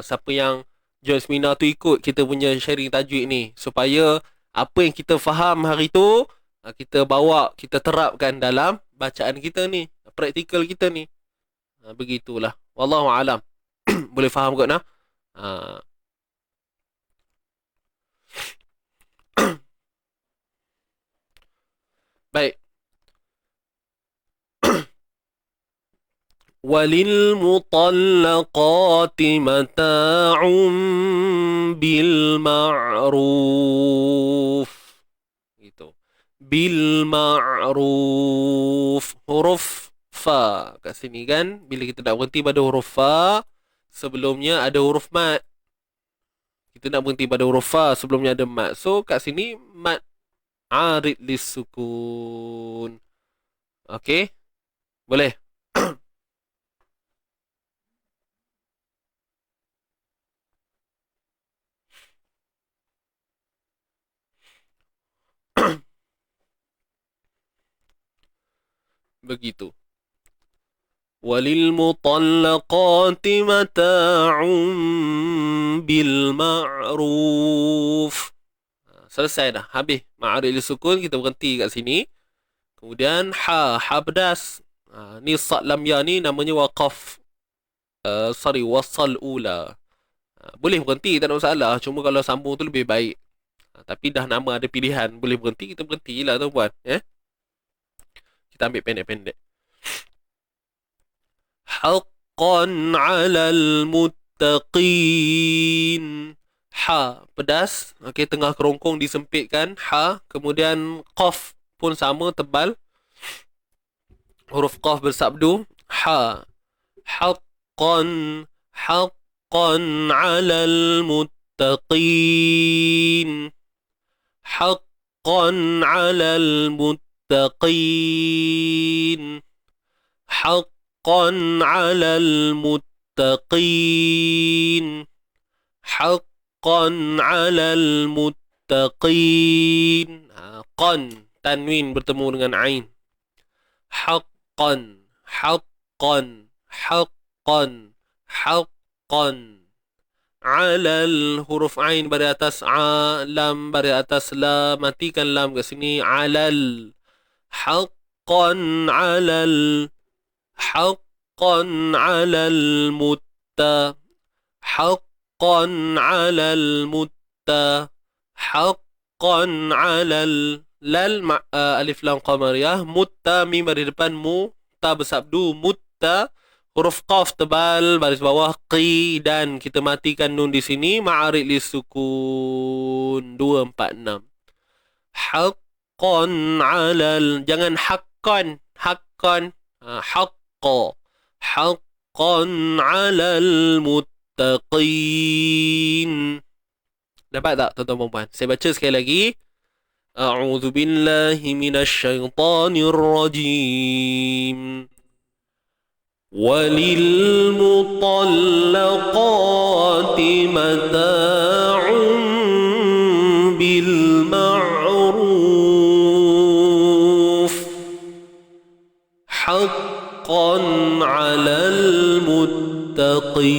siapa yang join seminar tu ikut kita punya sharing tajwid ni, supaya apa yang kita faham hari tu kita bawa, kita terapkan dalam bacaan kita ni, praktikal kita ni. Begitulah. Wallahu alam. Boleh faham kot nah? Baik. وَلِلْمُطَلَّقَاتِ مَتَاعٌ بِالْمَعْرُوفِ. Gitu. Bil-ma'ruf. Huruf fa kat sini kan, bila kita nak berhenti pada huruf fa, sebelumnya ada huruf mat. Kita nak berhenti pada huruf fa, sebelumnya ada mat. So kat sini mat arid lisukun. Okey? Boleh? Begitu. وَلِلْمُطَلَّقَاتِ مَتَاعٌ بِالْمَعْرُوفِ. Selesai dah. Habis ma'arid lisukun, kita berhenti kat sini. Kemudian ha pedas. Ni sad lam ya ni namanya waqaf. Wasal ula. Boleh berhenti, tak ada masalah. Cuma kalau sambung tu lebih baik. Tapi dah nama ada pilihan, boleh berhenti, kita berhenti lah tuan-puan. Kita ambil pendek-pendek. Haqqan 'alal muttaqin. Ha pedas. Okey, tengah kerongkong disempitkan ha, kemudian qaf pun sama tebal. huruf qaf bersabdu ha. Haqqan, haqqan 'alal muttaqin. Haqqan 'alal muttaqin. Haqqan 'alal muttaqin. Haqqan 'alal muttaqin. Qan, tanwin bertemu dengan ain. Haqqan, haqqan, haqqan, haqqan. 'Alal, huruf ain baris atas a, lam baris atas la, matikan lam kat sini. 'Alal. Haqqan 'alal, haqqan 'alal mutta. Haqqan 'alal mutta. Haqqan 'alal lal alif lam qamariyah, mutta mim di depan mu, ta bersabdu mutta. Huruf qaf tebal baris bawah qi, dan kita matikan nun di sini, ma'arid li sukun 246. Haqqan 'alal, jangan haqqan, haqqan, haqqa. Haqqan 'alal muttaqin. Dapat tak tuan-tuan puan? Saya baca sekali lagi. A'udzu billahi minasyaitonir rajim. وَلِلْمُطَلَّقَاتِ مَتَاعٌ بِالْمَعْرُوفِ حَقًّا عَلَى الْمُتَّقِينَ.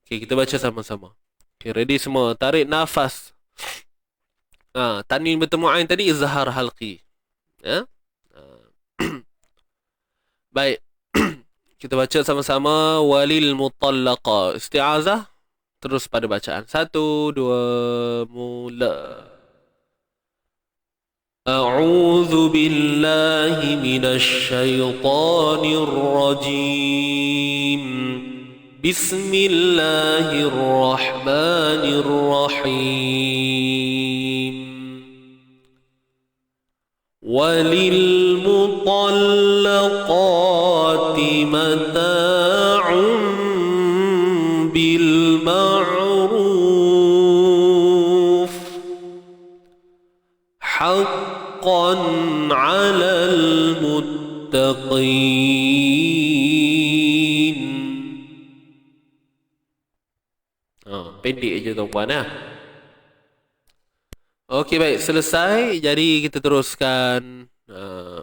Okay, kita baca sama-sama. Okay, ready semua? Tarik nafas. Tanwin bertemu ain tadi izhar halqi. Ya? Baik. Kita baca sama-sama. Walil mutallaqa. Isti'azah. Terus pada bacaan. 1, 2, mula. A'udzu billahi minasy syaithanir rajim. Bismillahirrahmanirrahim. وَلِلْمُطَلَّقَاتِ مَتَاعٌ بِالْمَعْرُوفِ حَقًّا عَلَى الْمُتَّقِينَ. Pendek je tuan-puan ya. Okey, baik, selesai. Jadi kita teruskan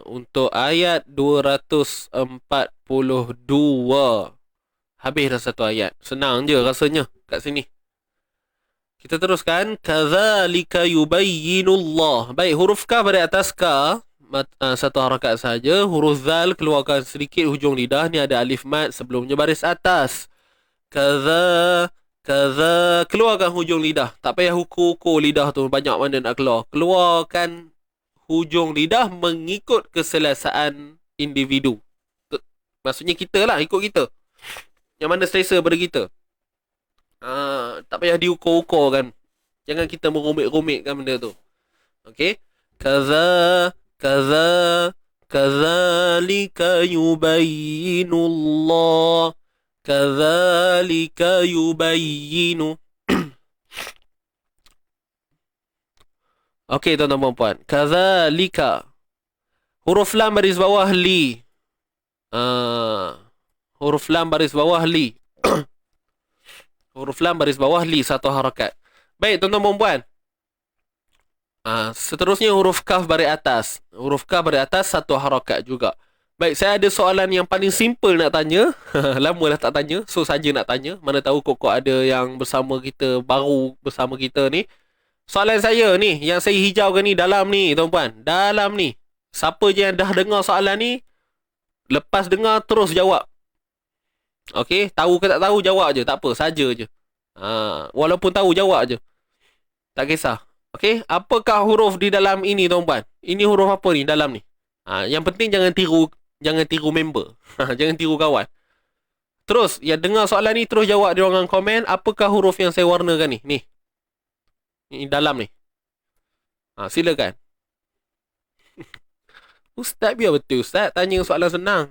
untuk ayat 242. Habis dah satu ayat. Senang je rasanya kat sini. Kita teruskan. Kadzalika yubayyinullah. Baik, huruf ka pada atas ka, satu harakat saja. Huruf zal keluarkan sedikit hujung lidah. Ni ada alif mat sebelumnya baris atas. Kaza keluarkan hujung lidah. Tak payah ukur-ukur lidah tu banyak mana nak keluar. Keluarkan hujung lidah mengikut keselesaan individu. Maksudnya kita lah, ikut kita. Yang mana selesa pada kita. Tak payah diukur-ukur kan. Jangan kita merumit-rumitkan benda tu. Okey. Kadzalika yubayyinullah. Kadzalika yubayyinu. Okey tuan-tuan dan puan. Kadzalika. Huruf lam baris bawah li. Huruf lam baris bawah li. Huruf lam baris bawah li, satu harakat. Baik tuan-tuan dan puan. Seterusnya huruf kaf baris atas. Huruf kaf baris atas, satu harakat juga. Baik, saya ada soalan yang paling simple nak tanya. Lama dah tak tanya, so saja nak tanya. Mana tahu kok ada yang bersama kita, baru bersama kita ni. Soalan saya ni, yang saya hijaukan ni dalam ni, tuan-puan. Dalam ni. Siapa je yang dah dengar soalan ni, lepas dengar terus jawab. Okey, tahu ke tak tahu jawab je, tak apa, saja je. Walaupun tahu jawab je. Tak kisah. Okey, apakah huruf di dalam ini, tuan-puan? Ini huruf apa ni dalam ni? Yang penting jangan tiru member. Jangan tiru kawan. Terus, yang dengar soalan ni terus jawab di ruangan komen. Apakah huruf yang saya warnakan ni? Ni dalam ni. Silakan. Ustaz biar betul Ustaz. Tanya soalan senang.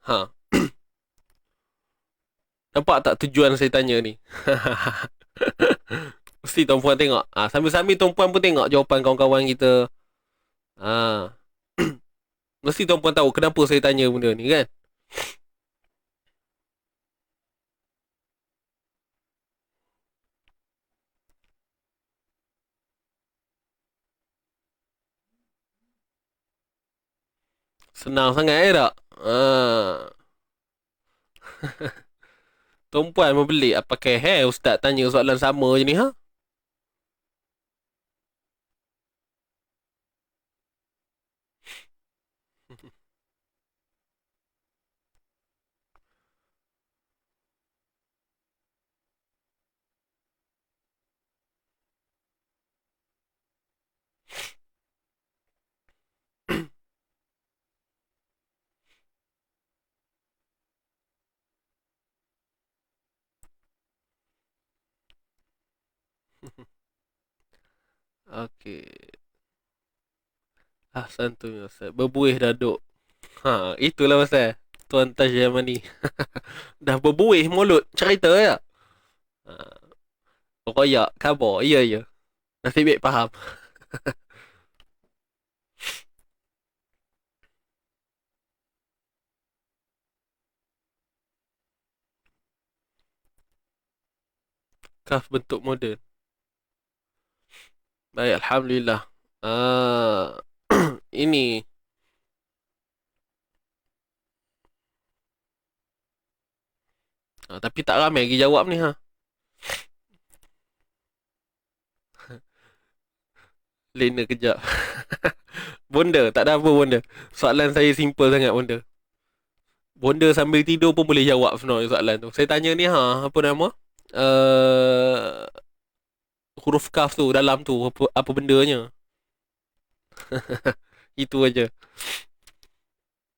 Ha. Nampak tak tujuan saya tanya ni? Mesti tuan-puan tengok. Sambil-sambil tuan-puan pun tengok jawapan kawan-kawan kita. Ha. Mesti tuan-puan tahu kenapa saya tanya benda ni kan? Senang sangat tak? Tuan-puan membelik apa pakai Ustaz tanya soalan sama je ni ha? Okey. Santuy Ustaz. Berbuih dah duk. Itulah pasal Tuan Taj Yamani. Dah berbuih mulut cerita ya. Ha. Royak khabar. Ya ya. Nasib baik faham. Kaf bentuk modern. Baik, alhamdulillah. Ini tapi tak ramai lagi jawab ni ha. Lena kejap. Bonda, tak ada apa bonda. Soalan saya simple sangat bonda. Bonda sambil tidur pun boleh jawab sebenarnya soalan tu. Saya tanya ni apa nama? Huruf kaf tu dalam tu apa bendanya? Itu aja.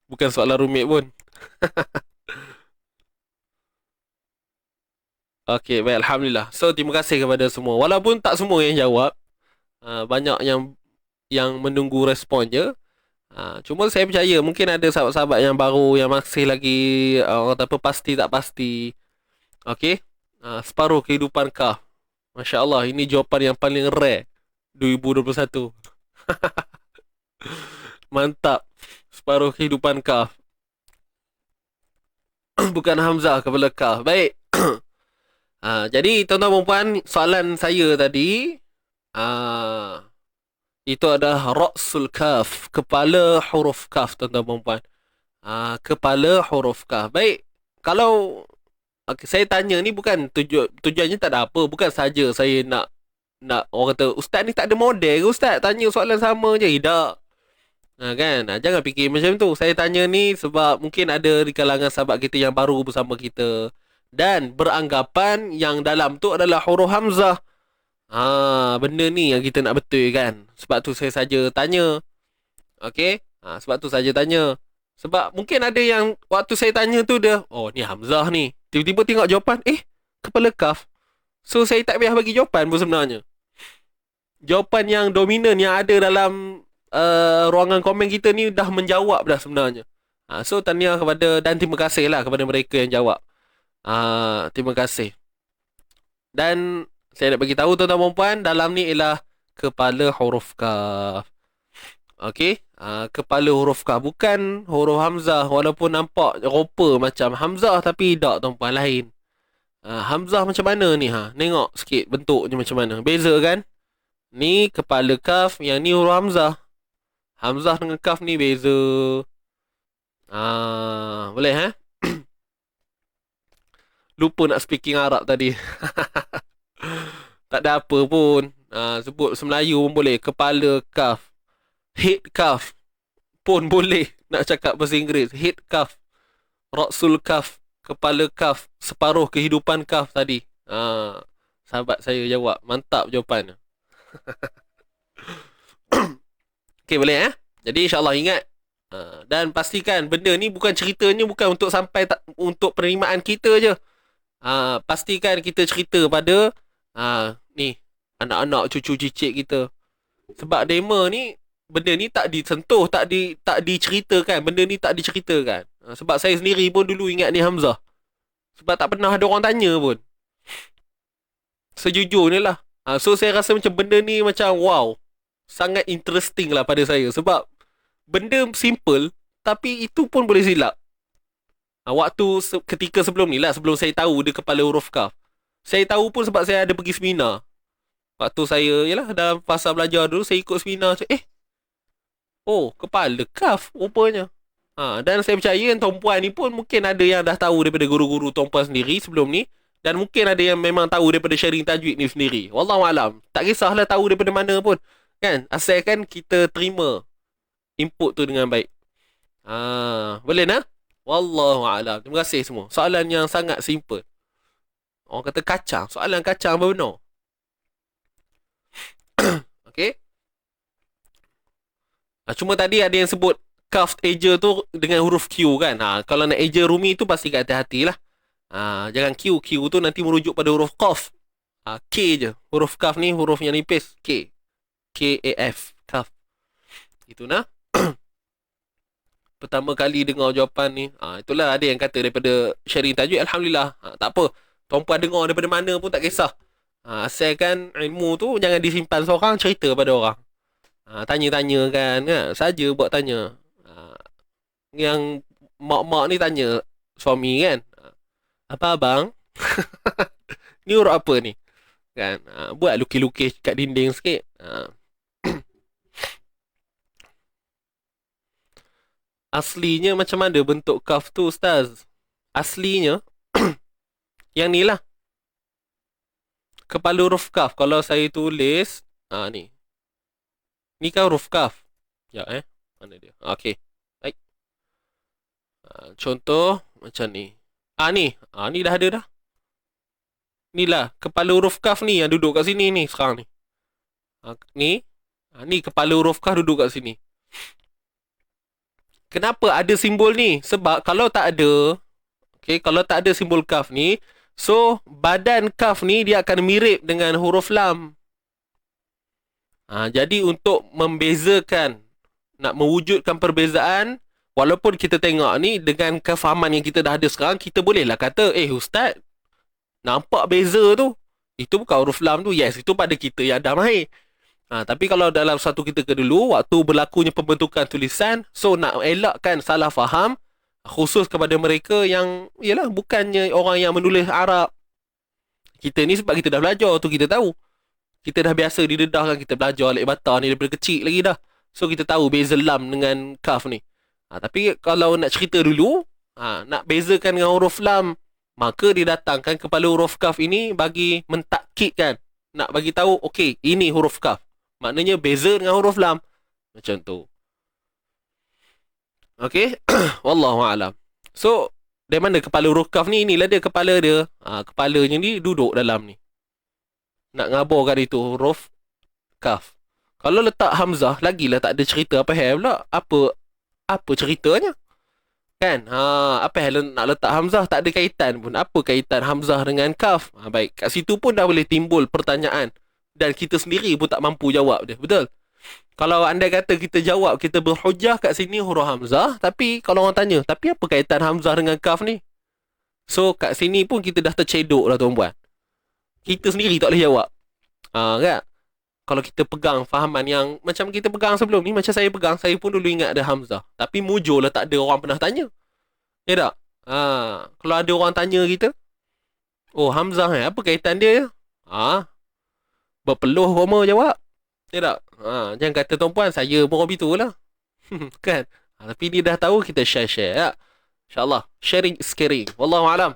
Bukan soalan rumit pun. Okey, baik alhamdulillah. So terima kasih kepada semua. Walaupun tak semua yang jawab, banyak yang menunggu respon je. Cuma saya percaya mungkin ada sahabat-sahabat yang baru yang masih lagi orang kata apa pasti tak pasti. Okey. Separuh kehidupan kah. Masya-Allah, ini jawapan yang paling rare 2021. Mantap. Separuh kehidupan kah. Bukan Hamzah kepala kah. Baik. Jadi tuan-tuan dan puan, soalan saya tadi itu adalah Ra'sul Kaf, kepala huruf kaf tuan-tuan dan puan. Kepala huruf kaf. Baik. Kalau saya tanya ni bukan tujuannya tak ada apa, bukan saja saya nak orang kata ustaz ni tak ada model ke ustaz, tanya soalan sama je. Tak. Kan? Jangan fikir macam tu. Saya tanya ni sebab mungkin ada di kalangan sahabat kita yang baru bersama kita dan beranggapan yang dalam tu adalah huruf hamzah. Benda ni yang kita nak betul kan. Sebab tu saya saja tanya. Okey? Sebab tu saja tanya. Sebab mungkin ada yang waktu saya tanya tu dia, oh ni hamzah ni. Tiba-tiba tengok jawapan, kepala kaf. So saya tak payah bagi jawapan pun sebenarnya. Jawapan yang dominan yang ada dalam ruangan komen kita ni dah menjawab dah sebenarnya. So tahniah kepada dan terima kasih lah kepada mereka yang jawab. Terima kasih. Dan saya nak bagi tahu tuan-tuan dan puan, dalam ni ialah kepala huruf kaf. Okey, kepala huruf kaf, bukan huruf hamzah. Walaupun nampak rupa macam hamzah tapi tak tuan-puan, lain. Hamzah macam mana ni Tengok sikit bentuknya macam mana. Beza kan? Ni kepala kaf, yang ni huruf hamzah. Hamzah dengan kaf ni beza. Boleh Lupa nak speaking Arab tadi. Tak ada apa pun. Sebut Semelayu pun boleh. Kepala kaf. Head kaf pun boleh. Nak cakap bahasa Inggeris, head kaf. Ra'sul kaf, kepala kaf, separuh kehidupan kaf tadi. Sahabat saya jawab. Mantap jawapannya. Okey, boleh Jadi insyaAllah ingat. Dan pastikan benda ni ceritanya bukan untuk sampai untuk penerimaan kita je. Pastikan kita cerita pada ni anak-anak, cucu cicit kita. Sebab demo ni, benda ni tak disentuh, tak diceritakan. Benda ni tak diceritakan. Sebab saya sendiri pun dulu ingat ni Hamzah. Sebab tak pernah ada orang tanya pun. Sejujurnya lah. So saya rasa macam benda ni macam wow. Sangat interesting lah pada saya. Sebab benda simple, tapi itu pun boleh silap. Waktu ketika sebelum ni lah, sebelum saya tahu dia kepala huruf kaf. Saya tahu pun sebab saya ada pergi seminar. Waktu saya, dalam fasa belajar dulu, saya ikut seminar. Oh, kepala kaf rupanya. Dan saya percaya tumpuan ni pun mungkin ada yang dah tahu daripada guru-guru tumpuan sendiri sebelum ni. Dan mungkin ada yang memang tahu daripada sharing tajwid ni sendiri. Wallahualam. Tak kisahlah tahu daripada mana pun. Kan? Asalkan kita terima input tu dengan baik. Boleh nak? Wallahualam. Terima kasih semua. Soalan yang sangat simple. Orang kata kacang. Soalan kacang apa benar? Okay. Cuma tadi ada yang sebut kaf eja tu dengan huruf Q kan. Kalau nak eja Rumi tu pasti hati-hati lah. Jangan Q. Q tu nanti merujuk pada huruf Qaf. K je. Huruf kaf ni huruf yang nipis. K. K-A-F. Kaf. Itu nah. Pertama kali dengar jawapan ni. Itulah ada yang kata daripada sharing tajwid. Alhamdulillah. Tak apa. Tuan-puan dengar daripada mana pun tak kisah. Asalkan ilmu tu jangan disimpan seorang, cerita pada orang. Tanya-tanya kan. Saja buat tanya. Yang mak-mak ni tanya suami kan. Apa abang? Ni huruf apa ni? Kan? Buat lukis-lukis kat dinding sikit. Aslinya macam mana bentuk kaf tu Ustaz? Aslinya yang ni lah. Kepala huruf kaf. Kalau saya tulis ni. Ni kan huruf kaf. Mana dia? Okey. Baik. Contoh macam ni. Ni. Ni dah ada dah. Inilah kepala huruf kaf ni yang duduk kat sini ni sekarang ni. Ni. Ni kepala huruf kaf duduk kat sini. Kenapa ada simbol ni? Sebab kalau tak ada, kalau tak ada simbol kaf ni, so badan kaf ni dia akan mirip dengan huruf lam. Jadi untuk membezakan, nak mewujudkan perbezaan, walaupun kita tengok ni dengan kefahaman yang kita dah ada sekarang, kita bolehlah kata, Ustaz, nampak beza tu. Itu bukan huruf lam tu. Yes, itu pada kita yang dah mahir. Tapi kalau dalam satu ketika dulu, waktu berlakunya pembentukan tulisan, so nak elakkan salah faham, khusus kepada mereka yang, bukannya orang yang menulis Arab. Kita ni sebab kita dah belajar tu, kita tahu. Kita dah biasa didedahkan, kita belajar alif bata ni daripada kecil lagi dah. So kita tahu beza lam dengan kaf ni. Tapi kalau nak cerita dulu, nak bezakan dengan huruf lam, maka dia datangkan kepala huruf kaf ini bagi mentakkidkan. Nak bagi tahu, okey, ini huruf kaf. Maknanya beza dengan huruf lam. Macam tu. Okey. Wallahualam. So, dari mana kepala huruf kaf ni? Inilah dia kepala dia. Kepalanya ni duduk dalam ni. Nak ngabarkan itu huruf kaf. Kalau letak hamzah, lagilah tak ada cerita apa hal pula. Apa ceritanya? Kan? Apa hal nak letak hamzah? Tak ada kaitan pun. Apa kaitan hamzah dengan kaf? Baik. Kat situ pun dah boleh timbul pertanyaan. Dan kita sendiri pun tak mampu jawab dia. Betul? Kalau anda kata kita jawab, kita berhujah kat sini huruf hamzah. Tapi kalau orang tanya, tapi apa kaitan hamzah dengan kaf ni? So kat sini pun kita dah tercedok lah tuan-puan. Kita sendiri tak boleh jawab. Kan? Kalau kita pegang fahaman yang macam kita pegang sebelum ni, macam saya pegang, saya pun dulu ingat ada hamzah. Tapi mujur lah tak ada orang pernah tanya. Ya tak? Kalau ada orang tanya kita, hamzah apa kaitan dia? Berpeluh Roma jawab. Ya tak? Jangan kata tuan-puan, saya pun orang lah. Kan? Tapi dia dah tahu, kita share-share. Ya? InsyaAllah. Sharing is caring. Wallahualam.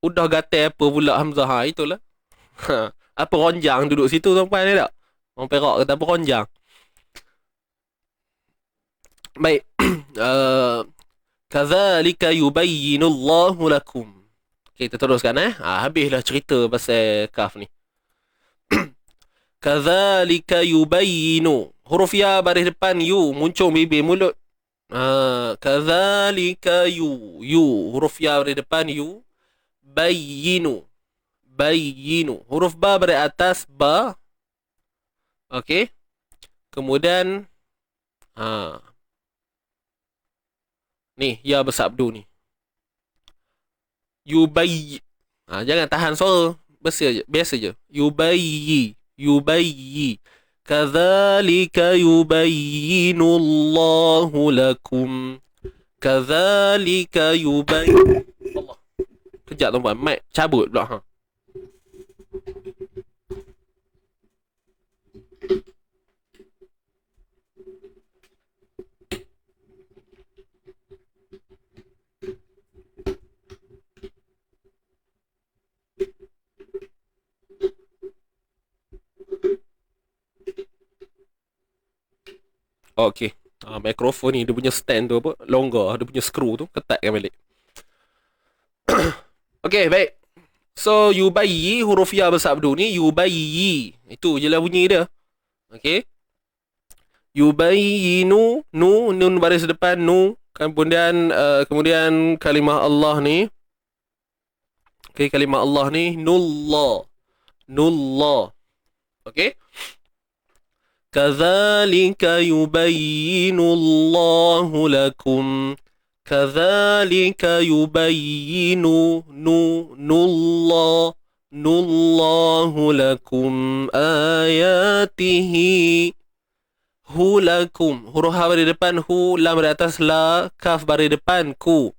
Udah gatal apa pula hamzah. Itulah. Apa ronjang duduk situ tuan-puan, ya tak? Orang Perak kata apa ronjang. Baik. Kadzalika yubayyinullahu lakum. Okay, kita teruskan habislah cerita pasal kaf ni. Kadzalika yubayyinu. Huruf ya baris depan yu muncul bibir mulut. Kadzalika yu huruf ya baris depan yu. Bayyinu. Bayyinu. Huruf ba baris atas ba. Okey. Kemudian ni ya bersabdu ni. Yubayyi. Jangan tahan suara. Biasa je. Yubayyi. Yubayyi. Kadzalika yubayyinullahu lakum. Kadzalika yubayyin. Allah. Kejap tuan-tuan. Mic cabut pula. Okey. Mikrofon ni dia punya stand tu apa? Longgar. Dia punya skru tu ketatkan balik. Okey, baik. So yubayyi huruf ya bersabdu ni yubayyi. Itu je lah bunyi dia. Okey. Yubayyinu nun baris depan nu. Kemudian kalimah Allah ni. Okey, kalimah Allah ni nullah. Nullah. Okey. Kadzalika yubayyinullahu lakum. Kadzalika yubayyinu nullahu lakum ayatihi. Hu lakum. Huruf ha baris depan hu, lam baris atas la, kaf baris depan ku.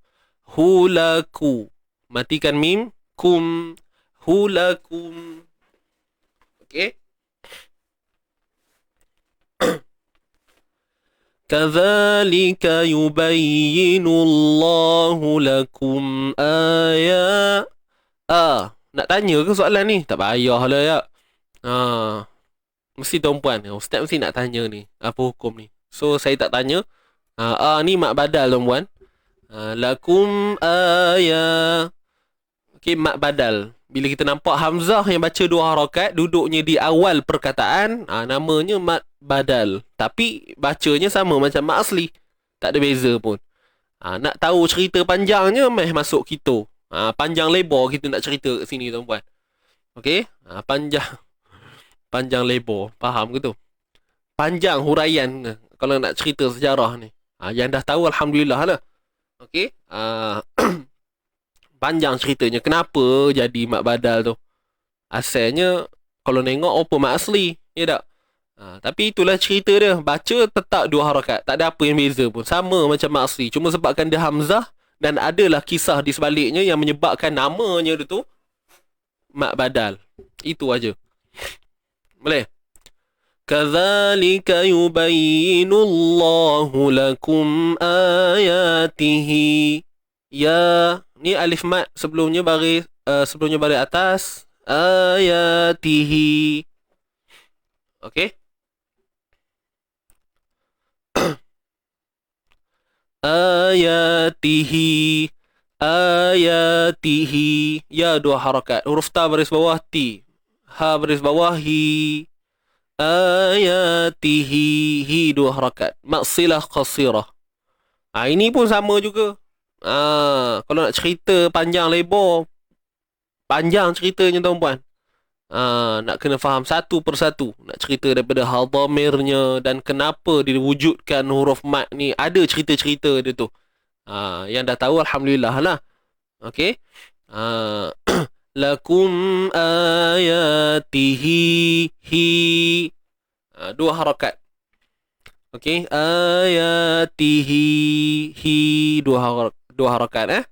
Hu laku. Matikan mim. Kum. Hu lakum. Okey. Kadzalika yubayyinullahu lakum nak tanya ke soalan ni? Tak payahlah ya. Mesti tuan-puan, ustaz mesti nak tanya ni, apa hukum ni. So saya tak tanya. Ni mak badal tuan-puan. Lakum okey, mak badal. Bila kita nampak hamzah yang baca 2 harakat duduknya di awal perkataan, namanya mat badal. Tapi bacanya sama macam mat asli. Tak ada beza pun. Nak tahu cerita panjangnya, masuk kita. Panjang lebar kita nak cerita kat sini tuan-puan. Okey? Panjang lebar. Faham ke tu? Panjang huraian kalau nak cerita sejarah ni. Yang dah tahu alhamdulillah lah. Okey? Panjang ceritanya. Kenapa jadi mak badal tu? Asalnya kalau nengok apa mak asli. Ya tak? Tapi itulah cerita dia. Baca tetap 2 harakat. Tak ada apa yang beza pun. Sama macam mak asli. Cuma sebabkan dia hamzah. Dan adalah kisah di sebaliknya yang menyebabkan namanya dia tu mak badal. Itu aja. Boleh? Kadzalika yubayyinullahu lakum ayatihi. Ya, ni alif mat sebelumnya baris atas. Ayatihi. Okey. Ayatihi. Ayatihi. Ya, 2 harakat. Huruf ta baris bawah ti. Ha baris bawah hi. Ayatihi. Hi 2 harakat. Maksilah qasirah. Ini pun sama juga. Kalau nak cerita panjang lebar, panjang ceritanya tuan-puan. Nak kena faham satu persatu. Nak cerita daripada hadamirnya dan kenapa diwujudkan huruf mat ni. Ada cerita-cerita dia tu. Yang dah tahu alhamdulillah lah. Okey. Lakum ayatihi hi. 2 harakat. Okey. Ayatihi hi 2 harakat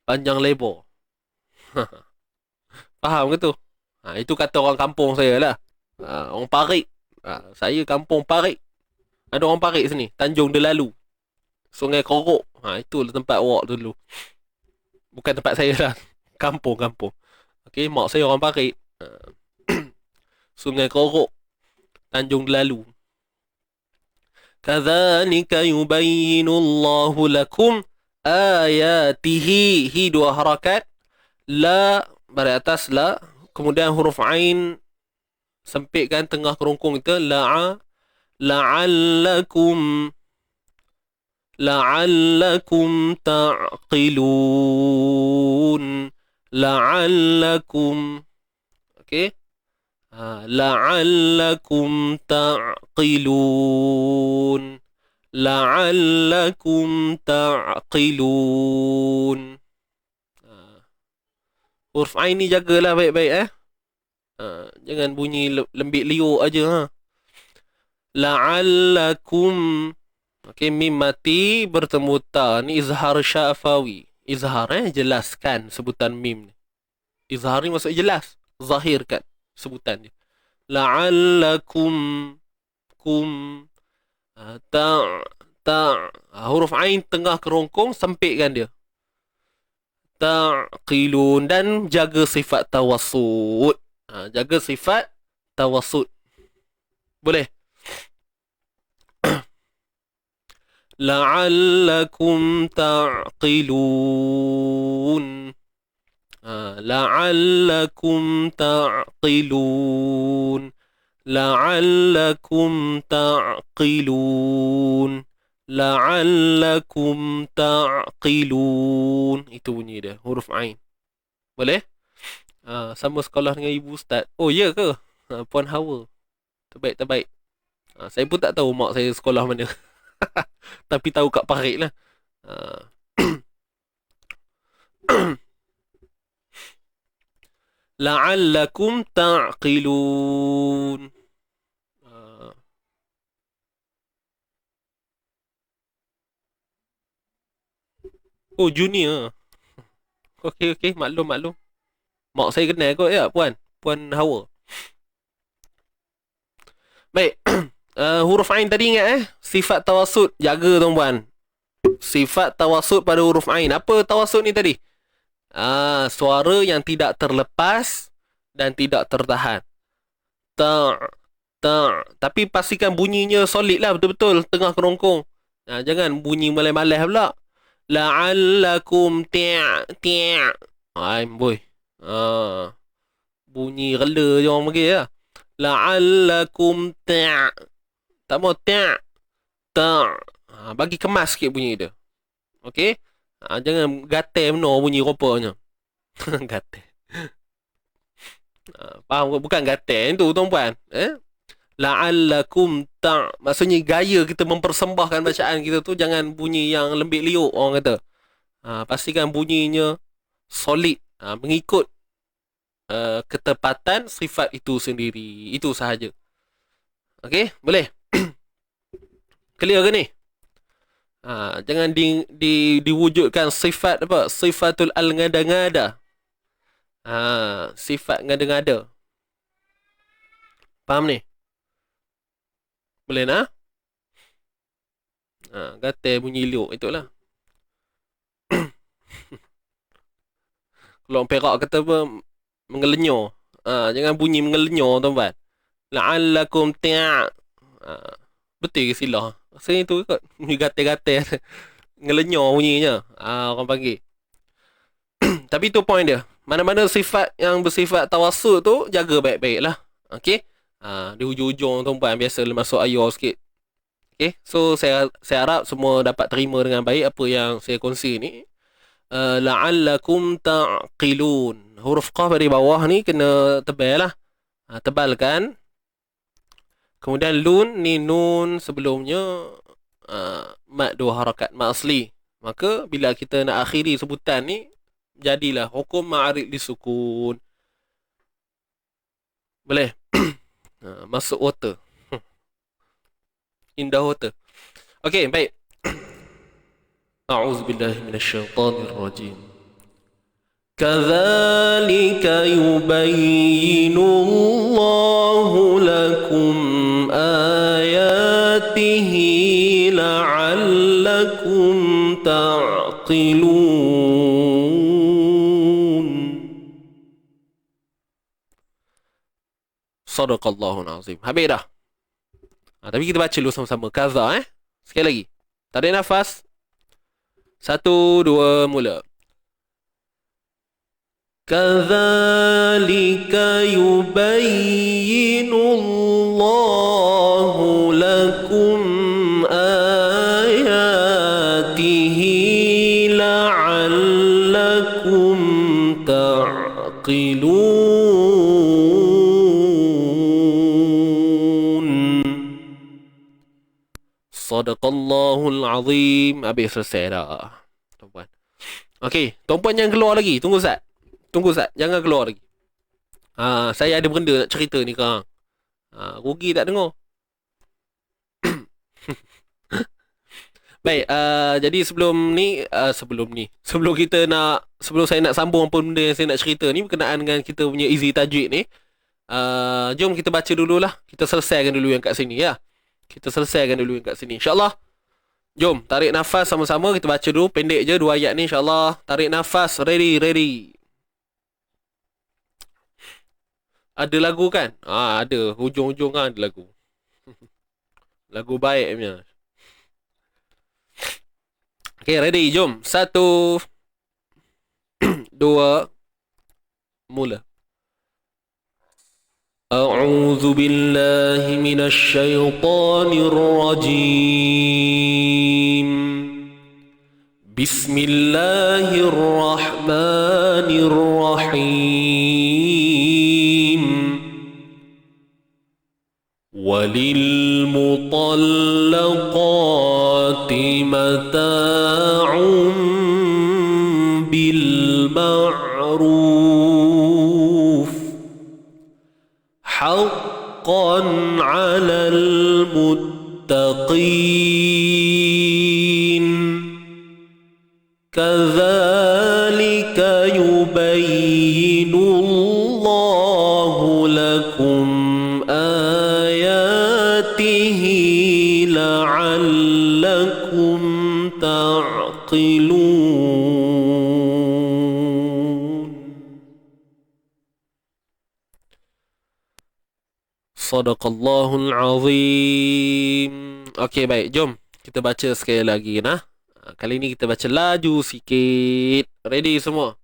panjang lebar. Faham ke tu? Itu kata orang kampung saya lah. Orang Parik. Saya kampung Parik. Ada orang Parik sini. Tanjung Delalu. Sungai Korok. Itulah tempat awak dulu. Bukan tempat saya lah. Kampung. Okey, mak saya orang Parik. Sungai Korok. Tanjung Delalu. Kadzalika yubayyinullahu lakum ayatihi. Hi dua harakat. La pada atas la. Kemudian huruf ain sempitkan tengah kerongkong itu. La'allakum ta'qilun. La'allakum. Okey. La'allakum ta'qilun. La'allakum ta'qilun. Huruf ain ni jagalah baik-baik jangan bunyi lembik liuk aja La'allakum. Okey, mim mati bertemu ta. Ni izhar syafawi. Izhar jelaskan sebutan mim ni. Izhar ni maksud jelas, zahirkan sebutan dia. La'allakum huruf ain tengah kerongkong sempitkan dia. Ta'qilun dan jaga sifat tawassut. Jaga sifat tawassut. Boleh? La'allakum ta'qilun. La'allakum ta'qilun. La'allakum ta'qilun. La'allakum ta'qilun. Itu bunyi dia, huruf ain. Boleh? Sama sekolah dengan ibu ustaz. Oh, ya ke? Puan Hawa. Terbaik. Saya pun tak tahu mak saya sekolah mana. Tapi tahu kat Parit lah. La'allakum ta'qilun. Oh, junior. Okey, maklum. Mak saya kenal kot ya, Puan Hawa. Baik. Huruf ain tadi ingat sifat tawassut, jaga tuan-puan. Sifat tawassut pada huruf ain. Apa tawassut ni tadi? Suara yang tidak terlepas dan tidak tertahan. Tapi pastikan bunyinya solid lah, betul-betul tengah kerongkong. Jangan bunyi malai-malai pula. La'allakum ti'. Boy. Bunyi rela je orang panggil ya. La'allakum ta'. Tak mau ta'. Bagi kemas sikit bunyi dia. Okey? Jangan gatel benar bunyi rupanya. Gatel. Faham ke? Bukan gatel tu tuan-puan. La'allakum ta'. Maksudnya gaya kita mempersembahkan bacaan kita tu jangan bunyi yang lembik liuk orang kata. Pastikan bunyinya solid. Mengikut ketepatan sifat itu sendiri. Itu sahaja. Okey? Boleh? Clear ke ni? Jangan diwujudkan sifat apa? Sifatul al-ngada-ngada. Sifat ngada-ngada. Faham ni? Boleh nak? Gatal bunyi liuk. Itulah. Kalau orang Perak kata apa? Mengelenyor. Jangan bunyi mengelenyor tuan-tuan. La'allakum ta'. Betul ke silah? Rasanya tu kot. Bunyi gatal-gatal. Ngelenyor bunyinya. Orang panggil. Tapi tu point dia. Mana-mana sifat yang bersifat tawassut tu, jaga baik-baik lah. Okay? Di hujung-hujung tuan-tuan biasa masuk ayat sikit. Okay? So, saya harap semua dapat terima dengan baik apa yang saya kongsi ni. La'allakum ta'qilun. Huruf qaf dari bawah ni kena tebal lah. Tebalkan. Kemudian lun ni nun sebelumnya mat dua harakat, mat asli. Maka bila kita nak akhiri sebutan ni, jadilah hukum ma'arid disukun. Boleh? Masuk water. Indah water. Okey, baik. A'udzubillahi minasyaitonir rajim. Kadzalika yubayyinullahu lakum ayatihi la'allakum ta'qilun. Sadaqallahul azim. Habis dah. Tapi kita baca dulu sama-sama. Kaza Sekali lagi. Tarik nafas. 1, 2, mula. Kadzalika yubayyinu Allahu lakum ayatihi la'allakum ta'qilun. Sadaqallahul azim. Habis selesai dah, tuan-puan. Okey, tuan-puan jangan keluar lagi. Tunggu Ustaz. Jangan keluar lagi. Saya ada benda nak cerita ni korang. Rugi tak dengar. Baik, jadi sebelum saya nak sambung apa benda yang saya nak cerita ni berkenaan dengan kita punya easy tajwid ni, jom kita baca dululah. Kita selesaikan dulu yang kat sini ya. InsyaAllah. Jom tarik nafas sama-sama, kita baca dulu. Pendek je 2 ayat ni insyaAllah. Tarik nafas. Ready. Ada lagu kan? Ada. Hujung-hujung kan ada lagu. Lagu baik punya. Okay, ready? Jom. 1, 2, mula. A'udzu billahi minasy syaithanir rajim. Bismillahirrahmanirrahim. Walil mutallaqati mata'un bil ma'ruf haqqan 'alal muttaqin. Kadzalika yubayyinu Allahu lakum ayatihi la'allakum ta'qilun. Sadaqallahul azim. Okey, baik, jom kita baca sekali lagi nah. Kali ni kita baca laju sikit. Ready semua?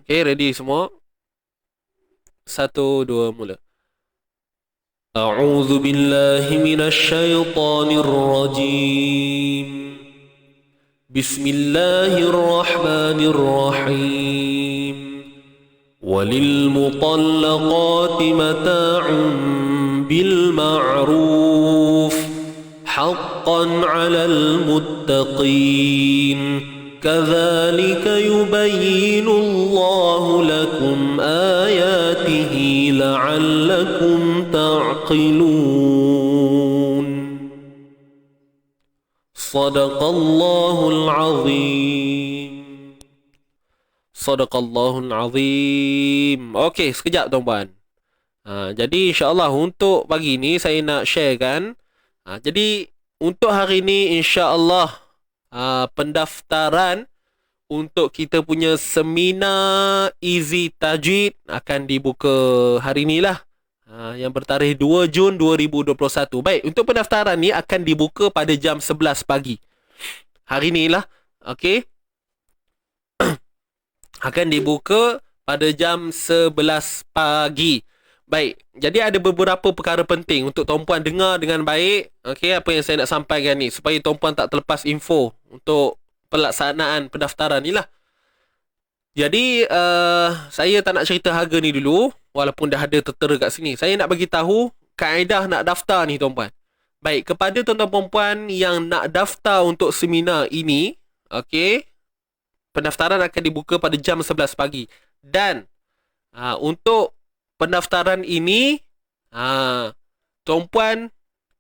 Okay, ready semua? 1, 2, mula. A'udzu billahi minasy syaithanir rajim. Bismillahirrahmanirrahim. Walil mutallaqati mata'un bil ma'ruf haqqan 'alal muttaqin. Kadzalika yubayyinu Allahu lakum ayatihi la'allakum ta'qilun. Sadaqallahul azim. Sadaqallahul azim. Okey, sekejap tuan-puan. Jadi insya-Allah untuk pagi ni saya nak sharekan. Jadi untuk hari ni insya-Allah pendaftaran untuk kita punya seminar Easy Tajwid akan dibuka hari ni lah. Yang bertarikh 2 Jun 2021. Baik, untuk pendaftaran ni akan dibuka pada jam 11 pagi. Hari ni lah. Okey. Akan dibuka pada jam 11 pagi. Baik, jadi ada beberapa perkara penting untuk tuan-puan dengar dengan baik. Okey, apa yang saya nak sampaikan ni supaya tuan-puan tak terlepas info untuk pelaksanaan pendaftaran ni lah. Jadi saya tak nak cerita harga ni dulu walaupun dah ada tertera kat sini. Saya nak bagi tahu kaedah nak daftar ni tuan-puan. Baik, kepada tuan-tuan puan-puan yang nak daftar untuk seminar ini, okey, pendaftaran akan dibuka pada jam 11 pagi. Dan untuk pendaftaran ini, tuan-puan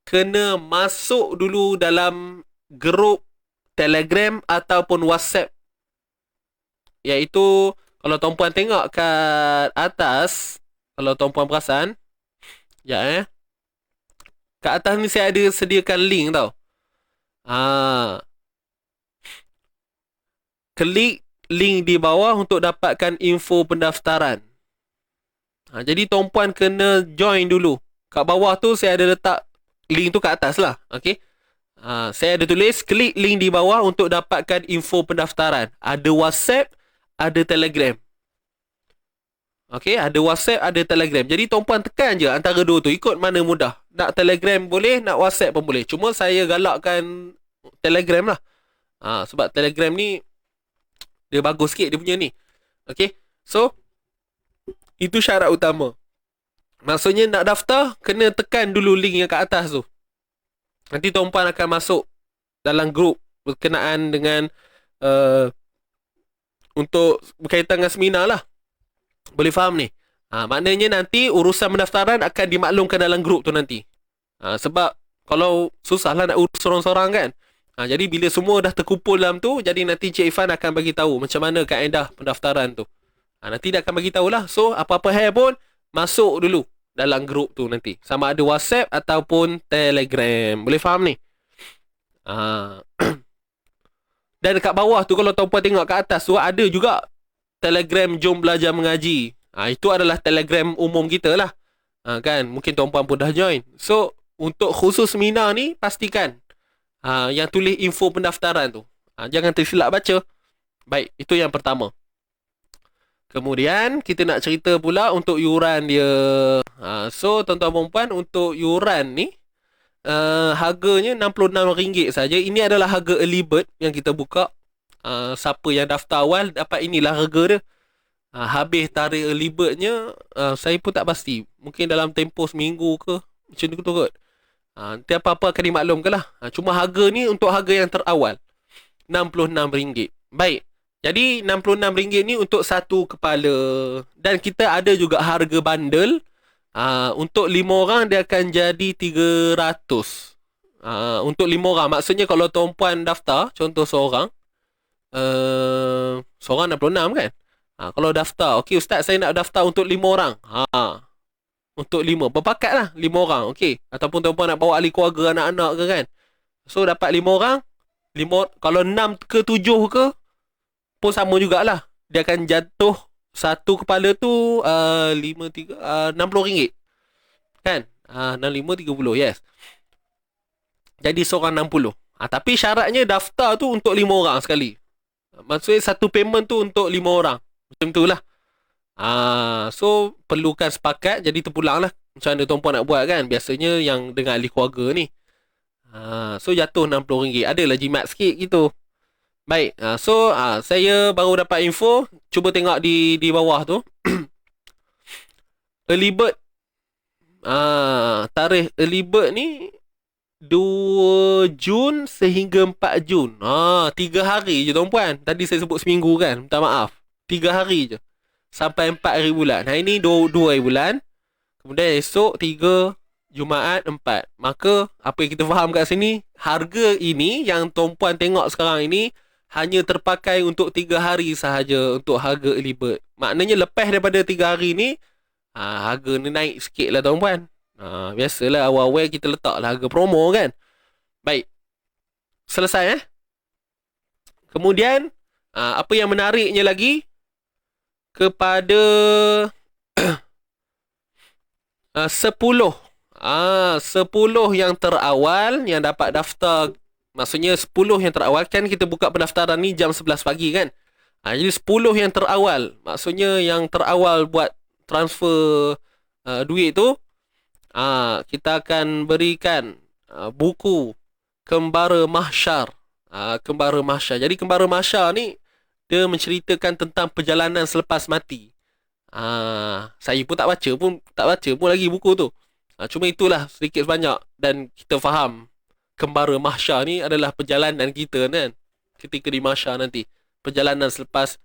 kena masuk dulu dalam grup Telegram ataupun WhatsApp. Iaitu, kalau tuan-puan tengok kat atas, kalau tuan-puan perasan, kat atas ni saya ada sediakan link tau. Klik link di bawah untuk dapatkan info pendaftaran. Jadi tuan-puan kena join dulu. Kat bawah tu saya ada letak link tu kat atas lah. Okay. Saya ada tulis klik link di bawah untuk dapatkan info pendaftaran. Ada WhatsApp, ada Telegram. Okay, ada WhatsApp, ada Telegram. Jadi tuan-puan tekan je antara dua tu, ikut mana mudah. Nak Telegram boleh, nak WhatsApp pun boleh. Cuma saya galakkan Telegram lah. Sebab Telegram ni dia bagus sikit dia punya ni. Okay, so itu syarat utama. Maksudnya nak daftar, kena tekan dulu link yang kat atas tu. Nanti tuan-puan akan masuk dalam grup berkenaan dengan untuk berkaitan dengan seminar lah. Boleh faham ni? Maknanya nanti urusan pendaftaran akan dimaklumkan dalam grup tu nanti. Sebab kalau susah lah nak urus sorang-sorang kan. Jadi bila semua dah terkumpul dalam tu, jadi nanti Cik Irfan akan bagi tahu macam mana kaedah pendaftaran tu. Nanti dia akan bagi tahulah. So apa-apa hal pun masuk dulu dalam grup tu nanti. Sama ada WhatsApp ataupun Telegram. Boleh faham ni? Dan dekat bawah tu kalau tuan-puan tengok kat atas tu ada juga Telegram Jom Belajar Mengaji. Itu adalah Telegram umum kita lah. Kan? Mungkin tuan-puan pun dah join. So untuk khusus seminar ni pastikan yang tulis info pendaftaran tu. Jangan tersilap baca. Baik, itu yang pertama. Kemudian kita nak cerita pula untuk yuran dia. So tuan-tuan perempuan, untuk yuran ni harganya RM66 saja. Ini adalah harga early bird yang kita buka. Siapa yang daftar awal dapat inilah harga dia. Habis tarikh early birdnya saya pun tak pasti. Mungkin dalam tempoh seminggu ke, macam tu kot. Nanti apa-apa akan dimaklumkan lah. Cuma harga ni untuk harga yang terawal, RM66. Baik. Jadi RM66 ni untuk satu kepala. Dan kita ada juga harga bundle. Untuk 5 orang dia akan jadi 300. Untuk 5 orang. Maksudnya kalau tuan-puan daftar, contoh seorang, seorang 66 kan. Kalau daftar, okey ustaz saya nak daftar untuk 5 orang. Untuk 5, berpakat lah 5 orang, okey. Ataupun tuan-puan nak bawa ahli keluarga, anak-anak ke kan. So dapat 5 orang, 5, kalau 6 ke 7 ke pun sama jugalah. Dia akan jatuh satu kepala tu RM60 kan. 65 30, yes. Jadi seorang 60. Tapi syaratnya daftar tu untuk 5 orang sekali. Maksudnya satu payment tu untuk 5 orang. Macam tu lah. So perlukan sepakat. Jadi terpulang lah macam mana tuan-puan nak buat kan. Biasanya yang dengan ahli keluarga ni. So jatuh RM60. Adalah jimat sikit gitu. Baik. So saya baru dapat info. Cuba tengok di bawah tu. Early bird. Tarikh early bird ni 2 Jun sehingga 4 Jun. 3 hari je tuan-puan. Tadi saya sebut seminggu kan. Minta maaf. 3 hari je. Sampai 4 hari bulan. Ini 2 hari bulan. Kemudian esok 3, Jumaat 4. Maka apa yang kita faham kat sini, harga ini yang tuan-puan tengok sekarang ini hanya terpakai untuk 3 hari sahaja untuk harga early bird. Maknanya lepas daripada 3 hari ni, harga ni naik sikit lah tuan-puan. Biasalah awal-awal kita letak lah harga promo kan. Baik. Selesai Kemudian apa yang menariknya lagi, kepada 10 yang terawal yang dapat daftar. Maksudnya 10 yang terawal kan kita buka pendaftaran ni jam 11 pagi kan. Jadi 10 yang terawal, maksudnya yang terawal buat transfer duit tu, kita akan berikan buku Kembara Mahsyar. Kembara Mahsyar. Jadi Kembara Mahsyar ni dia menceritakan tentang perjalanan selepas mati. Saya pun tak baca pun lagi buku tu. Cuma itulah sedikit sebanyak. Dan kita faham Kembara Mahsyar ni adalah perjalanan kita kan, ketika di Mahsyar nanti. Perjalanan selepas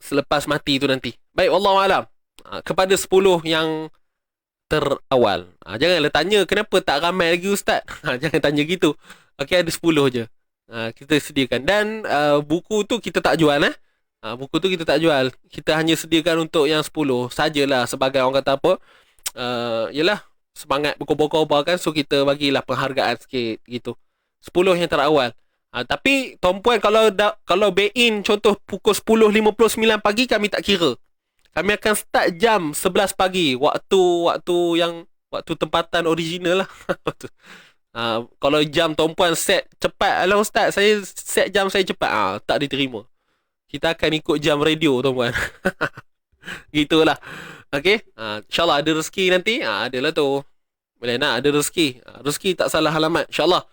selepas mati tu nanti. Baik, wallahualam. Kepada 10 yang terawal. Janganlah tanya kenapa tak ramai lagi ustaz. Jangan tanya gitu. Okey, ada 10 je. Kita sediakan. Dan buku tu kita tak jual buku tu kita tak jual. Kita hanya sediakan untuk yang 10 sajalah, sebagai orang kata apa, yelah, semangat berkobar-kobar kan. So kita bagilah penghargaan sikit gitu. 10 yang terawal. Tapi tuan-puan kalau back in contoh pukul 10.59 pagi, kami tak kira. Kami akan start jam 11 pagi. Waktu tempatan original lah. Kalau jam tuan-puan set cepat, alah ustaz, saya set jam saya cepat. Tak diterima. Kita akan ikut jam radio tuan-puan. Gitulah. Okey. InsyaAllah ada rezeki nanti. Adalah tu. Boleh nak ada rezeki. Rezeki tak salah alamat. InsyaAllah.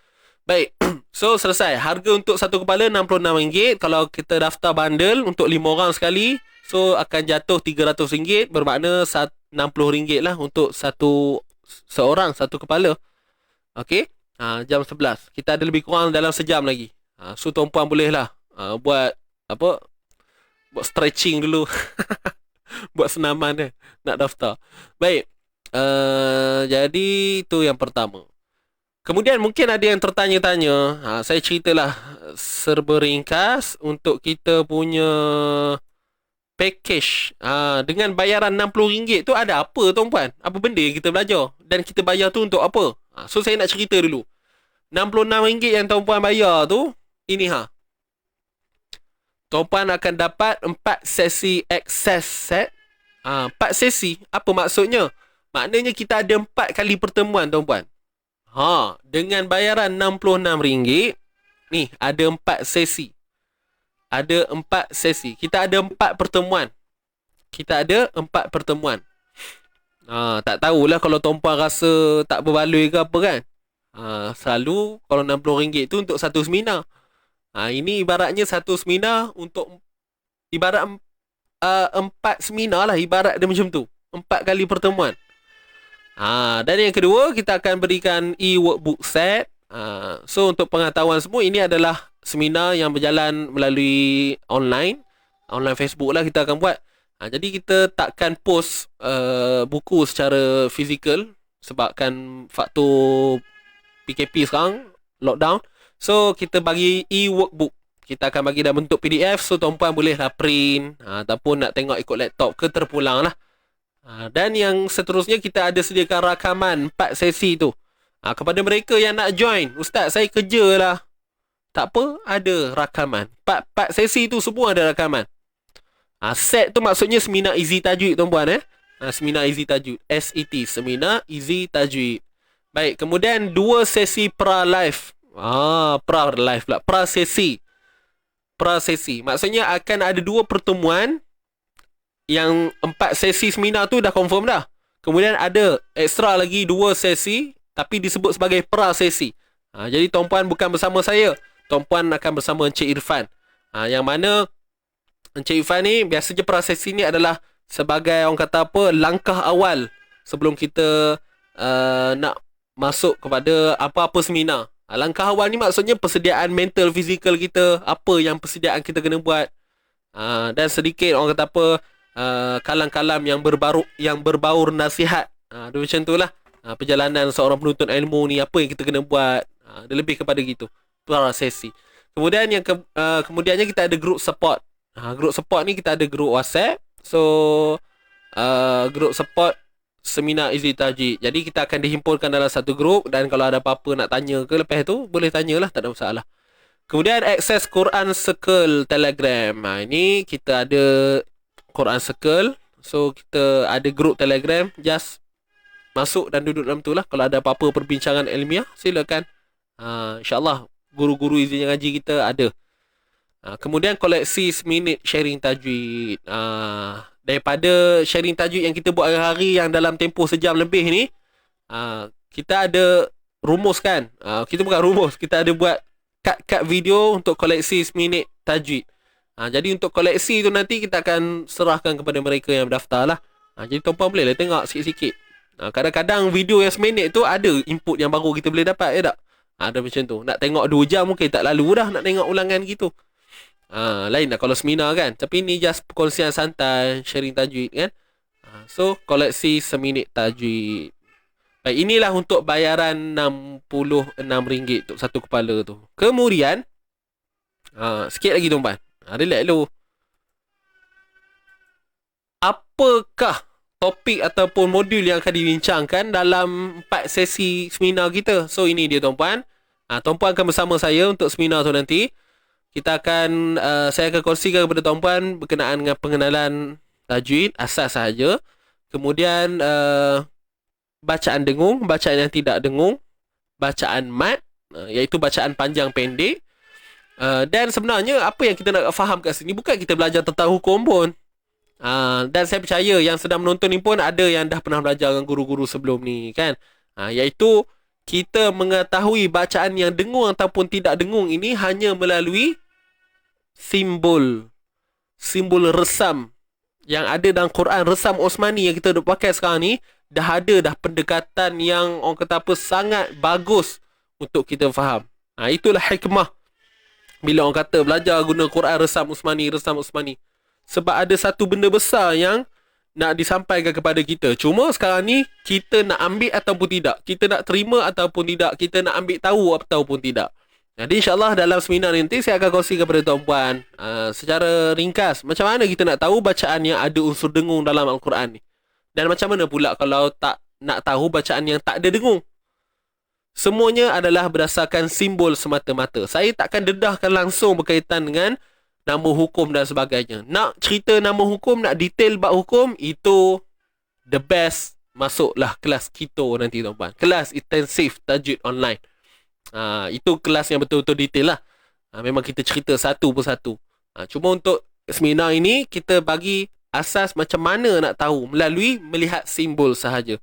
Baik. So selesai. Harga untuk satu kepala RM66. Kalau kita daftar bundle untuk 5 orang sekali, so akan jatuh RM300. Bermakna RM60 lah untuk seorang satu kepala. Okey. Jam 11. Kita ada lebih kurang dalam sejam lagi. So tuan-puan boleh lah buat apa? Buat stretching dulu. Buat senaman dia nak daftar. Baik. Jadi itu yang pertama. Kemudian mungkin ada yang tertanya-tanya. Saya ceritalah serba ringkas untuk kita punya package. Dengan bayaran RM60 tu ada apa tuan-puan? Apa benda yang kita belajar? Dan kita bayar tu untuk apa? So saya nak cerita dulu. RM66 yang tuan-puan bayar tu, ini tuan-puan akan dapat 4 sesi access set. 4 sesi, apa maksudnya? Maknanya kita ada 4 kali pertemuan tuan-puan. Dengan bayaran RM66, ni ada 4 sesi. Ada 4 sesi. Kita ada 4 pertemuan. Tak tahulah kalau tuan-puan rasa tak berbaloi ke apa kan. Selalu kalau RM60 tu untuk satu seminar. Ini ibaratnya satu seminar untuk ibarat 4 seminar lah, ibarat dia macam tu. 4 kali pertemuan. Dan yang kedua, kita akan berikan e-workbook set. So untuk pengetahuan semua, ini adalah seminar yang berjalan melalui online Facebook lah kita akan buat. Jadi kita takkan post buku secara fizikal sebabkan faktor PKP sekarang, lockdown. So kita bagi e-workbook. Kita akan bagi dalam bentuk PDF. So tuan-puan bolehlah print ataupun nak tengok ikut laptop ke terpulang lah. Dan yang seterusnya, kita ada sediakan rakaman 4 sesi tu. Kepada mereka yang nak join, ustaz saya kerja lah, tak apa, ada rakaman 4 sesi tu semua ada rakaman. Set tu maksudnya seminar Easy Tajwid tuan-puan. Seminar Easy Tajwid, SET, Seminar Easy Tajwid. Baik, kemudian 2 sesi pra-live. Pra-live pula, pra-sesi. Maksudnya akan ada 2 pertemuan. Yang 4 sesi seminar tu dah confirm dah. Kemudian ada extra lagi 2 sesi, tapi disebut sebagai pra-sesi. Jadi tuan-puan bukan bersama saya, tuan-puan akan bersama Encik Irfan. Yang mana Encik Irfan ni, biasanya pra-sesi ni adalah sebagai orang kata apa, langkah awal sebelum kita nak masuk kepada apa-apa seminar. Langkah awal ni maksudnya persediaan mental, fizikal kita, apa yang persediaan kita kena buat. Dan sedikit orang kata apa, kalam-kalam yang berbaur nasihat. Dia macam tu lah. Perjalanan seorang penuntut ilmu ni, apa yang kita kena buat. Dia lebih kepada gitu. Para sesi. Kemudian kemudiannya kita ada group support. Group support ni kita ada group WhatsApp. So group support Seminar Easy Tajwid. Jadi kita akan dihimpunkan dalam satu grup, dan kalau ada apa-apa nak tanya ke lepas tu, boleh tanyalah, tak ada masalah. Kemudian akses Quran Circle Telegram. Ini kita ada Quran Circle. So kita ada grup Telegram. Just masuk dan duduk dalam tu lah. Kalau ada apa-apa perbincangan ilmiah, silakan. InsyaAllah guru-guru izin ngaji kita ada. Kemudian koleksi seminit sharing tajwid. Daripada sharing tajwid yang kita buat hari-hari, yang dalam tempoh sejam lebih ni, kita ada rumus kan. Kita bukan rumus, kita ada buat kad-kad video untuk koleksi seminit tajwid. Jadi untuk koleksi tu nanti kita akan serahkan kepada mereka yang berdaftar lah. Jadi tuan-puan boleh lah tengok sikit-sikit. Kadang-kadang video yang seminit tu ada input yang baru kita boleh dapat, ya tak? Ada macam tu. Nak tengok 2 jam mungkin tak lalu dah nak tengok ulangan gitu. Lain lah kalau seminar kan. Tapi ni just perkongsian santai, sharing tajwid kan. So koleksi seminit tajwid. Baik, inilah untuk bayaran RM66 untuk satu kepala tu. Kemudian sikit lagi tuan-tuan, relax dulu. Apakah topik ataupun modul yang akan dibincangkan dalam 4 sesi seminar kita? So ini dia tuan-puan. Tuan-puan akan bersama saya untuk seminar tu nanti. Kita akan saya akan kongsikan kepada tuan-puan berkenaan dengan pengenalan tajwid asas sahaja. Kemudian bacaan dengung, bacaan yang tidak dengung, bacaan mat, iaitu bacaan panjang pendek. Dan sebenarnya apa yang kita nak faham kat sini bukan kita belajar tentang hukum pun. Dan saya percaya yang sedang menonton ni pun ada yang dah pernah belajar dengan guru-guru sebelum ni kan. Iaitu kita mengetahui bacaan yang dengung ataupun tidak dengung ini hanya melalui simbol resam yang ada dalam Quran. Resam Osmani yang kita duk pakai sekarang ni dah ada dah pendekatan yang orang kata apa sangat bagus untuk kita faham. Itulah hikmah bila orang kata belajar guna Quran resam Osmani. Sebab ada satu benda besar yang nak disampaikan kepada kita. Cuma sekarang ni kita nak ambil ataupun tidak, kita nak terima ataupun tidak, kita nak ambil tahu ataupun tidak. Jadi insyaAllah dalam seminar nanti saya akan kongsi kepada tuan-puan secara ringkas macam mana kita nak tahu bacaan yang ada unsur dengung dalam Al-Quran ni. Dan macam mana pula kalau tak nak tahu bacaan yang tak ada dengung. Semuanya adalah berdasarkan simbol semata-mata. Saya takkan dedahkan langsung berkaitan dengan nama hukum dan sebagainya. Nak cerita nama hukum, nak detail bab hukum, itu the best. Masuklah kelas kita nanti tuan-puan. Kelas intensif tajwid online. Itu kelas yang betul-betul detail lah. Memang kita cerita satu persatu. Cuma untuk seminar ini, kita bagi asas macam mana nak tahu melalui melihat simbol sahaja.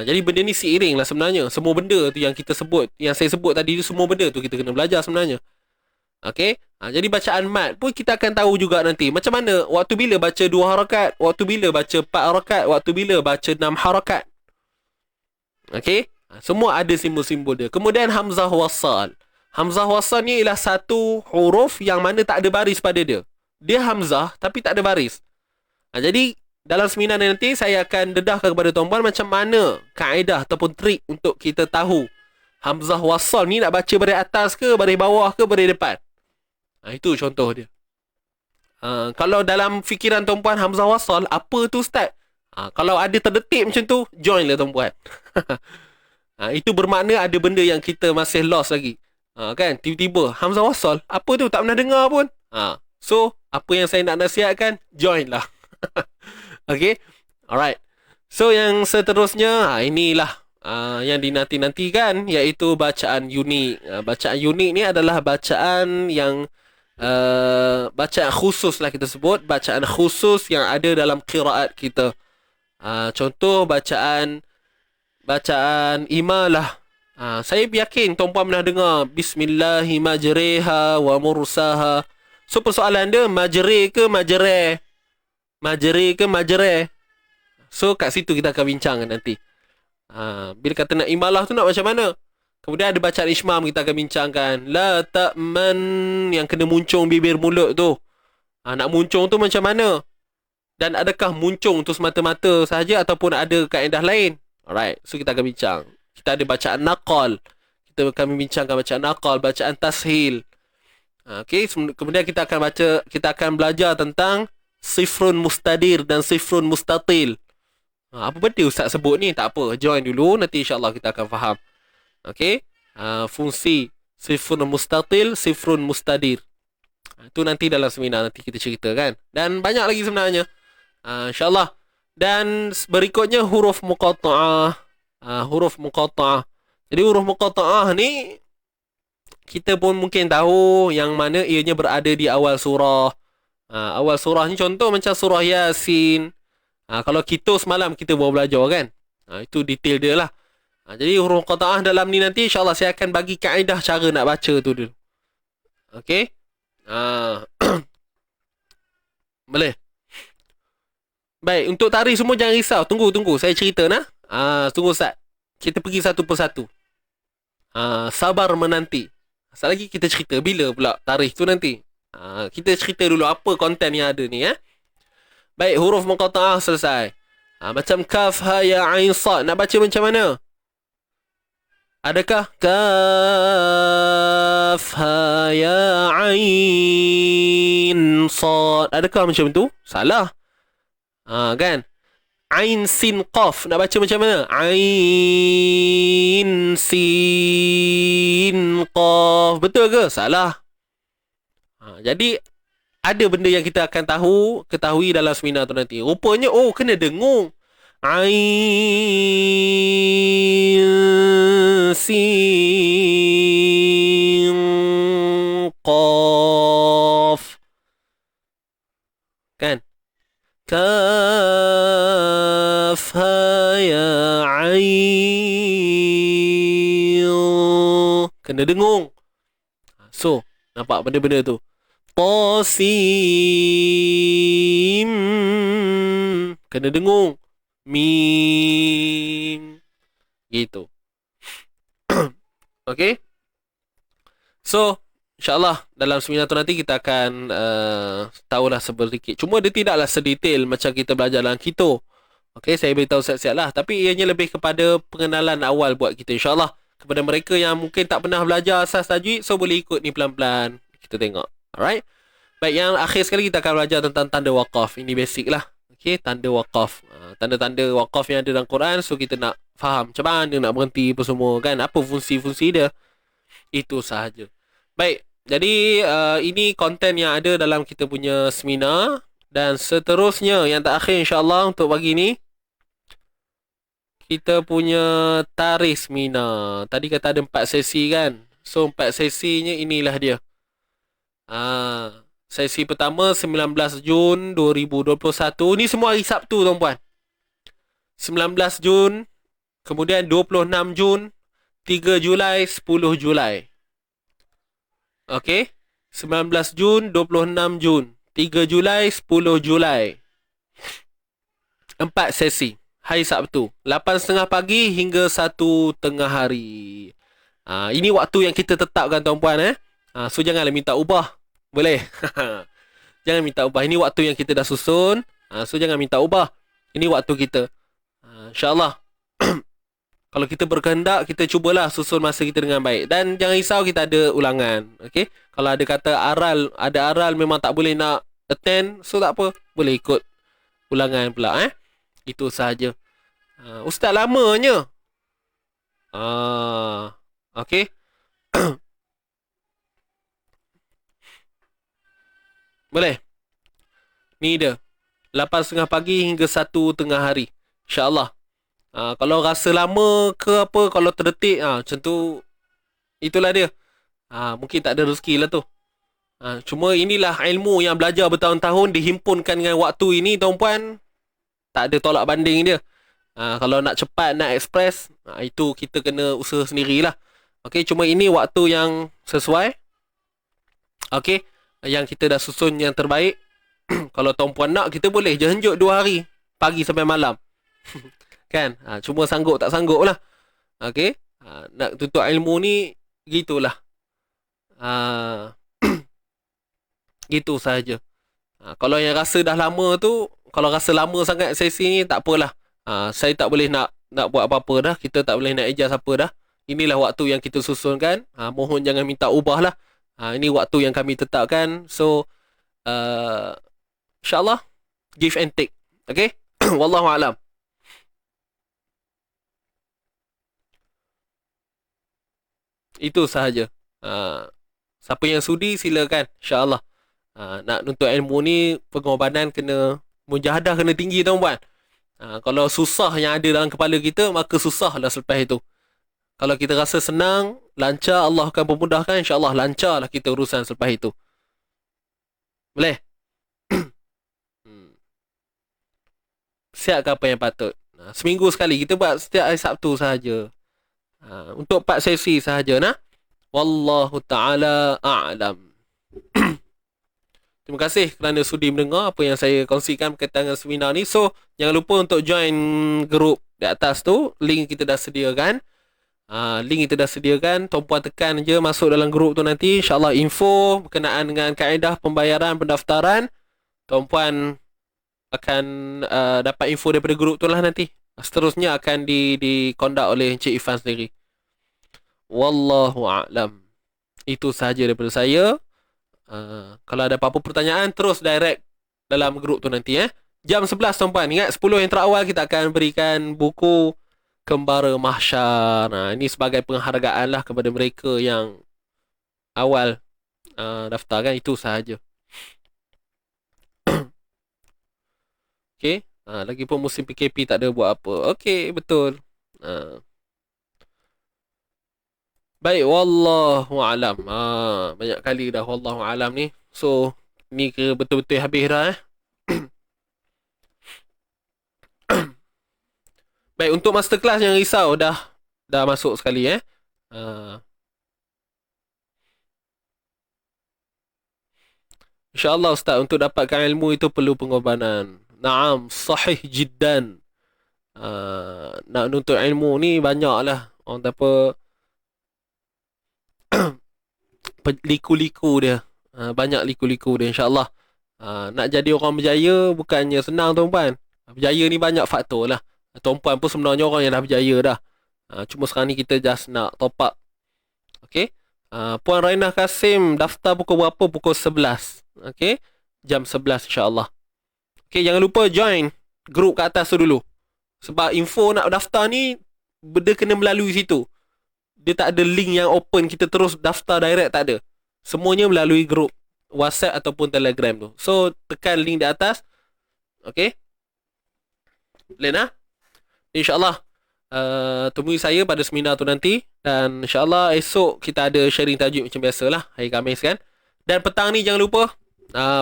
Jadi benda ni seiring lah sebenarnya. Semua benda tu yang kita sebut, yang saya sebut tadi tu, semua benda tu kita kena belajar sebenarnya. Okay. Jadi bacaan mat pun kita akan tahu juga nanti. Macam mana, waktu bila baca 2 harakat, waktu bila baca 4 harakat, waktu bila baca 6 harakat. Okay. Semua ada simbol-simbol dia. Kemudian hamzah wasal. Hamzah wasal ni ialah satu huruf yang mana tak ada baris pada dia. Dia hamzah tapi tak ada baris. Jadi dalam seminar nanti saya akan dedahkan kepada tuan-puan macam mana kaedah ataupun trik untuk kita tahu hamzah wasal ni nak baca baris atas ke, baris bawah ke, baris depan. Itu contoh dia. Kalau dalam fikiran tuan-puan hamzah wasal, apa tu ustaz? Kalau ada terdetik macam tu, join lah tuan-puan. Itu bermakna ada benda yang kita masih lost lagi. Kan? Tiba-tiba hamzah wasal, apa tu? Tak pernah dengar pun. So, apa yang saya nak nasihatkan, join lah. Okay. Alright. So, yang seterusnya, inilah yang dinanti-nantikan, iaitu bacaan unik. Bacaan unik ni adalah bacaan yang bacaan khusus lah kita sebut. Bacaan khusus yang ada dalam qiraat kita. Contoh bacaan imalah. Saya yakin tuan-puan pernah dengar Bismillahi majriha wa mursaha. So persoalan dia majri ke majre? Majri ke majre? So kat situ kita akan bincang nanti. Bila kata nak imalah tu nak macam mana? Kemudian ada bacaan ismam kita akan bincangkan. La ta'man yang kena muncung bibir mulut tu. Nak muncung tu macam mana? Dan adakah muncung tu semata-mata sahaja ataupun ada kaedah lain? Alright, so kita akan bincang. Kita ada bacaan naqal. Kita akan membincangkan bacaan naqal, bacaan tashil. Okay, kemudian kita akan belajar tentang sifrun mustadir dan sifrun mustatil. Apa benda ustaz sebut ni? Tak apa, join dulu, nanti insyaAllah kita akan faham. Okay, fungsi sifrun mustatil, sifrun mustadir. Itu nanti dalam seminar nanti kita ceritakan. Dan banyak lagi sebenarnya. InsyaAllah. Dan berikutnya huruf muqatta'ah. Huruf muqatta'ah. Jadi huruf muqatta'ah ni kita pun mungkin tahu yang mana ianya berada di awal surah. Awal surah ni contoh macam surah Yasin. Kalau kita semalam kita baru belajar kan. Itu detail dia lah. Jadi huruf muqatta'ah dalam ni nanti insyaAllah saya akan bagi kaedah cara nak baca tu dulu. Okay. Boleh. Baik, untuk tarikh semua jangan risau. Tunggu. Saya cerita nah. Tunggu Ustaz. Kita pergi satu persatu. Sabar menanti. Asal lagi kita cerita bila pula tarikh tu nanti. Kita cerita dulu apa konten yang ada ni Baik, huruf muqatta'ah selesai. Macam kaf, ha, ya, ain, sad. Nak baca macam mana? Adakah kaf, ha, ya, ain, sad? Adakah macam tu? Salah. Kan? Ain, sin, qaf. Nak baca macam mana? Ain, sin, qaf. Betul ke? Salah. Jadi ada benda yang kita akan ketahui dalam seminar tu nanti. Rupanya kena dengung. Ain sin qaf. Kan? Kaf ha ya ain. Kena dengung. So, nampak benda-benda tu. Qasim. Kena dengung. Mim. Gitu. Okay. So, InsyaAllah dalam seminar tu nanti kita akan tahulah sedikit. Cuma dia tidaklah sedetail macam kita belajar dalam Kito. Okay, saya beritahu siap-siap lah. Tapi ianya lebih kepada pengenalan awal buat kita, InsyaAllah. Kepada mereka yang mungkin tak pernah belajar asas tajwid, so boleh ikut ni pelan-pelan. Kita tengok. Alright. Baik, yang akhir sekali kita akan belajar tentang tanda waqaf. Ini basic lah. Okay, tanda waqaf. Tanda-tanda waqaf yang ada dalam Quran. So kita nak faham macam mana nak berhenti apa semua kan. Apa fungsi-fungsi dia. Itu sahaja. Baik, jadi ini konten yang ada dalam kita punya seminar. Dan seterusnya, yang terakhir insyaAllah untuk pagi ni, kita punya tarikh seminar. Tadi kata ada 4 sesi kan. So 4 sesinya inilah dia. Sesi pertama 19 Jun 2021. Ni semua hari Sabtu tuan-puan. 19 Jun, kemudian 26 Jun, 3 Julai, 10 Julai. Okey. 19 Jun, 26 Jun, 3 Julai, 10 Julai. 4 sesi. Hari Sabtu. 8.30 pagi hingga 1 tengah hari. Ini waktu yang kita tetapkan tuan-puan. So janganlah minta ubah. Boleh? Jangan minta ubah. Ini waktu yang kita dah susun. So jangan minta ubah. Ini waktu kita. InsyaAllah. Kalau kita berkehendak, kita cubalah susun masa kita dengan baik. Dan jangan risau, kita ada ulangan. Okay? Kalau ada kata ada aral memang tak boleh nak attend, so tak apa. Boleh ikut ulangan pula. Itu sahaja. Ustaz lamanya. Okay. Boleh. Ni dia. 8.30 pagi hingga 1 tengah hari. InsyaAllah. Kalau rasa lama ke apa, kalau terdetik, macam tu, itulah dia. Mungkin tak ada rezeki lah tu. Cuma inilah ilmu yang belajar bertahun-tahun, dihimpunkan dengan waktu ini, tuan-puan. Tak ada tolak banding dia. Kalau nak cepat, nak ekspres, itu kita kena usaha sendirilah. Okay, cuma ini waktu yang sesuai. Okay, yang kita dah susun yang terbaik. Kalau tuan-puan nak, kita boleh je henjuk 2 hari. Pagi sampai malam. Kan? Cuma sanggup tak sanggup lah. Okay? Nak tuntut ilmu ni, gitulah. Gitu sahaja. Kalau yang rasa dah lama tu, kalau rasa lama sangat sesi ni, tak apalah. Saya tak boleh nak buat apa-apa dah. Kita tak boleh nak adjust apa dah. Inilah waktu yang kita susunkan. Mohon jangan minta ubah lah. Ini waktu yang kami tetapkan. So, InsyaAllah, give and take. Okay? Wallahualam. Itu sahaja. Siapa yang sudi, silakan. InsyaAllah. Nak nuntut ilmu ni, pengorbanan kena, mujahadah kena tinggi, tuan-puan. Kalau susah yang ada dalam kepala kita, maka susahlah selepas itu. Kalau kita rasa senang, lancar, Allah akan memudahkan. InsyaAllah lancarlah kita urusan selepas itu. Boleh? Siapkan apa yang patut. Seminggu sekali. Kita buat setiap hari Sabtu sahaja. Untuk 4 sesi sahaja. Wallahu ta'ala a'lam. Terima kasih kerana sudi mendengar apa yang saya kongsikan berkaitan dengan seminar ni. So, jangan lupa untuk join grup di atas tu. Link kita dah sediakan. Link kita dah sediakan. Tuan-puan tekan je masuk dalam grup tu nanti. InsyaAllah info berkenaan dengan kaedah pembayaran pendaftaran. Tuan-puan akan dapat info daripada grup tu lah nanti. Seterusnya akan dikondak oleh Encik Ifan sendiri. Wallahu a'lam. Itu sahaja daripada saya. Kalau ada apa-apa pertanyaan, terus direct dalam grup tu nanti. Jam 11 tuan-puan. Ingat 10 yang terawal kita akan berikan buku Kembara Mahsyar. Ini sebagai penghargaan lah kepada mereka yang awal daftar kan. Itu sahaja. Okey. Lagipun musim PKP tak ada buat apa. Okey, betul. Baik, wallahu alam. Banyak kali dah wallahu alam ni. So, ni ke betul-betul habis dah Baik, untuk masterclass yang risau dah masuk sekali InsyaAllah Ustaz, untuk dapatkan ilmu itu perlu pengorbanan. Naam, sahih jiddan. Nak nuntut ilmu ni banyak lah. Orang kata apa, liku-liku dia. Banyak liku-liku dia insyaAllah. Nak jadi orang berjaya bukannya senang tuan-puan. Berjaya ni banyak faktor lah. Tuan-puan pun sebenarnya orang yang dah berjaya dah. Cuma sekarang ni kita just nak top up. Okay. Puan Rainah Kasim daftar pukul berapa? Pukul 11. Okay. Jam 11 insyaAllah. Okay, jangan lupa join grup kat atas tu dulu. Sebab info nak daftar ni dia kena melalui situ. Dia tak ada link yang open kita terus daftar direct, tak ada. Semuanya melalui grup WhatsApp ataupun Telegram tu. So tekan link di atas. Okay. Lena, InsyaAllah temui saya pada seminar tu nanti. Dan insyaAllah esok kita ada sharing tajuk macam biasalah, hari Khamis kan. Dan petang ni jangan lupa,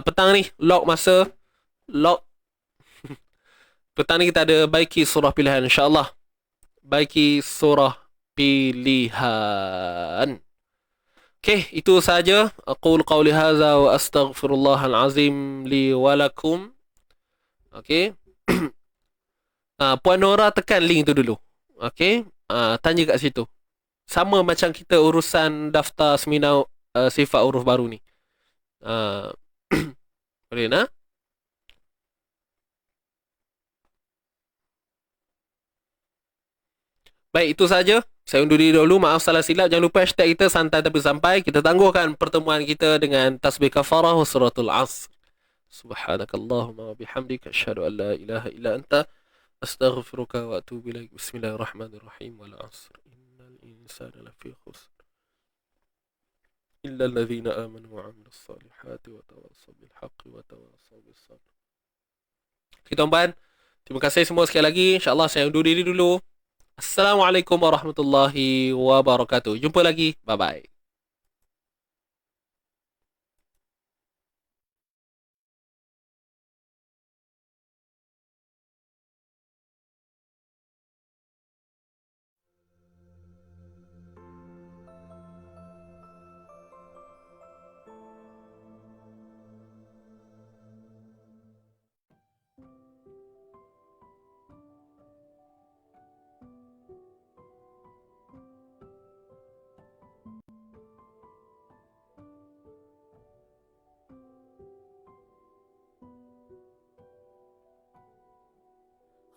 petang ni lock masa, lock petang ni kita ada baiki surah pilihan insyaAllah. Baiki surah pilihan. Okay, itu sahaja. Aqul qawli hadza wa astaghfirullahal azim li walakum. Okay. Puan Nora tekan link tu dulu. Okay. Tanya kat situ. Sama macam kita urusan daftar seminar sifat huruf baru ni. Boleh nak? Baik, itu saja. Saya undur diri dulu. Maaf salah silap. Jangan lupa hashtag kita santai tapi sampai. Kita tangguhkan pertemuan kita dengan tasbih kafarah wa suratul asr. Subhanakallahumma wa bihamdika asyhadu an la ilaha illa anta astaghfiruka wa atubu ilaik. Bismillahirrahmanirrahim. Wal asr. Innal insana lafi khusr. Illa alladhina amanu wa 'amilus salihati wa tawassaw bil haqqi wa tawassaw bis sabr. Okay, tuan-tuan. Terima kasih semua sekali lagi. InsyaAllah saya undur diri dulu. Assalamualaikum warahmatullahi wabarakatuh. Jumpa lagi. Bye-bye.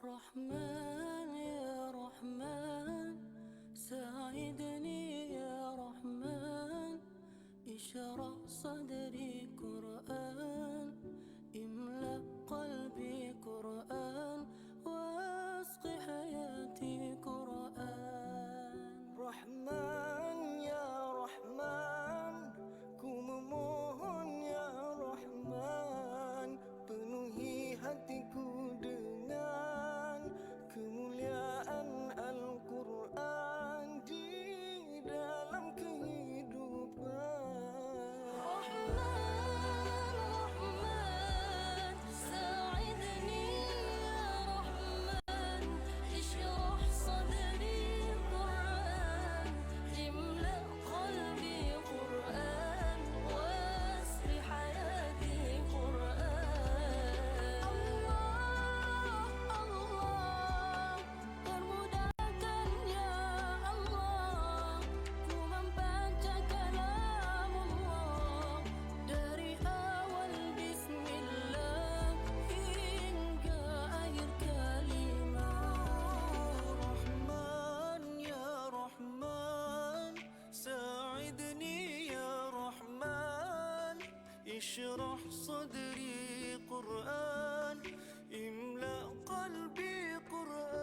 رحمن يا رحمن ساعدني يا رحمن اشرح صدري قرآن املأ قلبي قرآن واسق حياتي قرآن رحمن يا رحمن ku memohon ya Rahman penuhi hatiku dengan kemuliaan Al-Quran di dalam kehidupan. Rahman, Rahman, sa'idni ya Rahman, ishrah sadri Quran, imla qalbi Quran, wasri hayati Quran. Allah, permudahkan ya Allah, ku membaca kalamullah dari awal bismillah hingga akhir kalimat. Rahman ya Rahman, sa'idni ya Rahman, ishrah sadri Quran, imla qalbi Quran.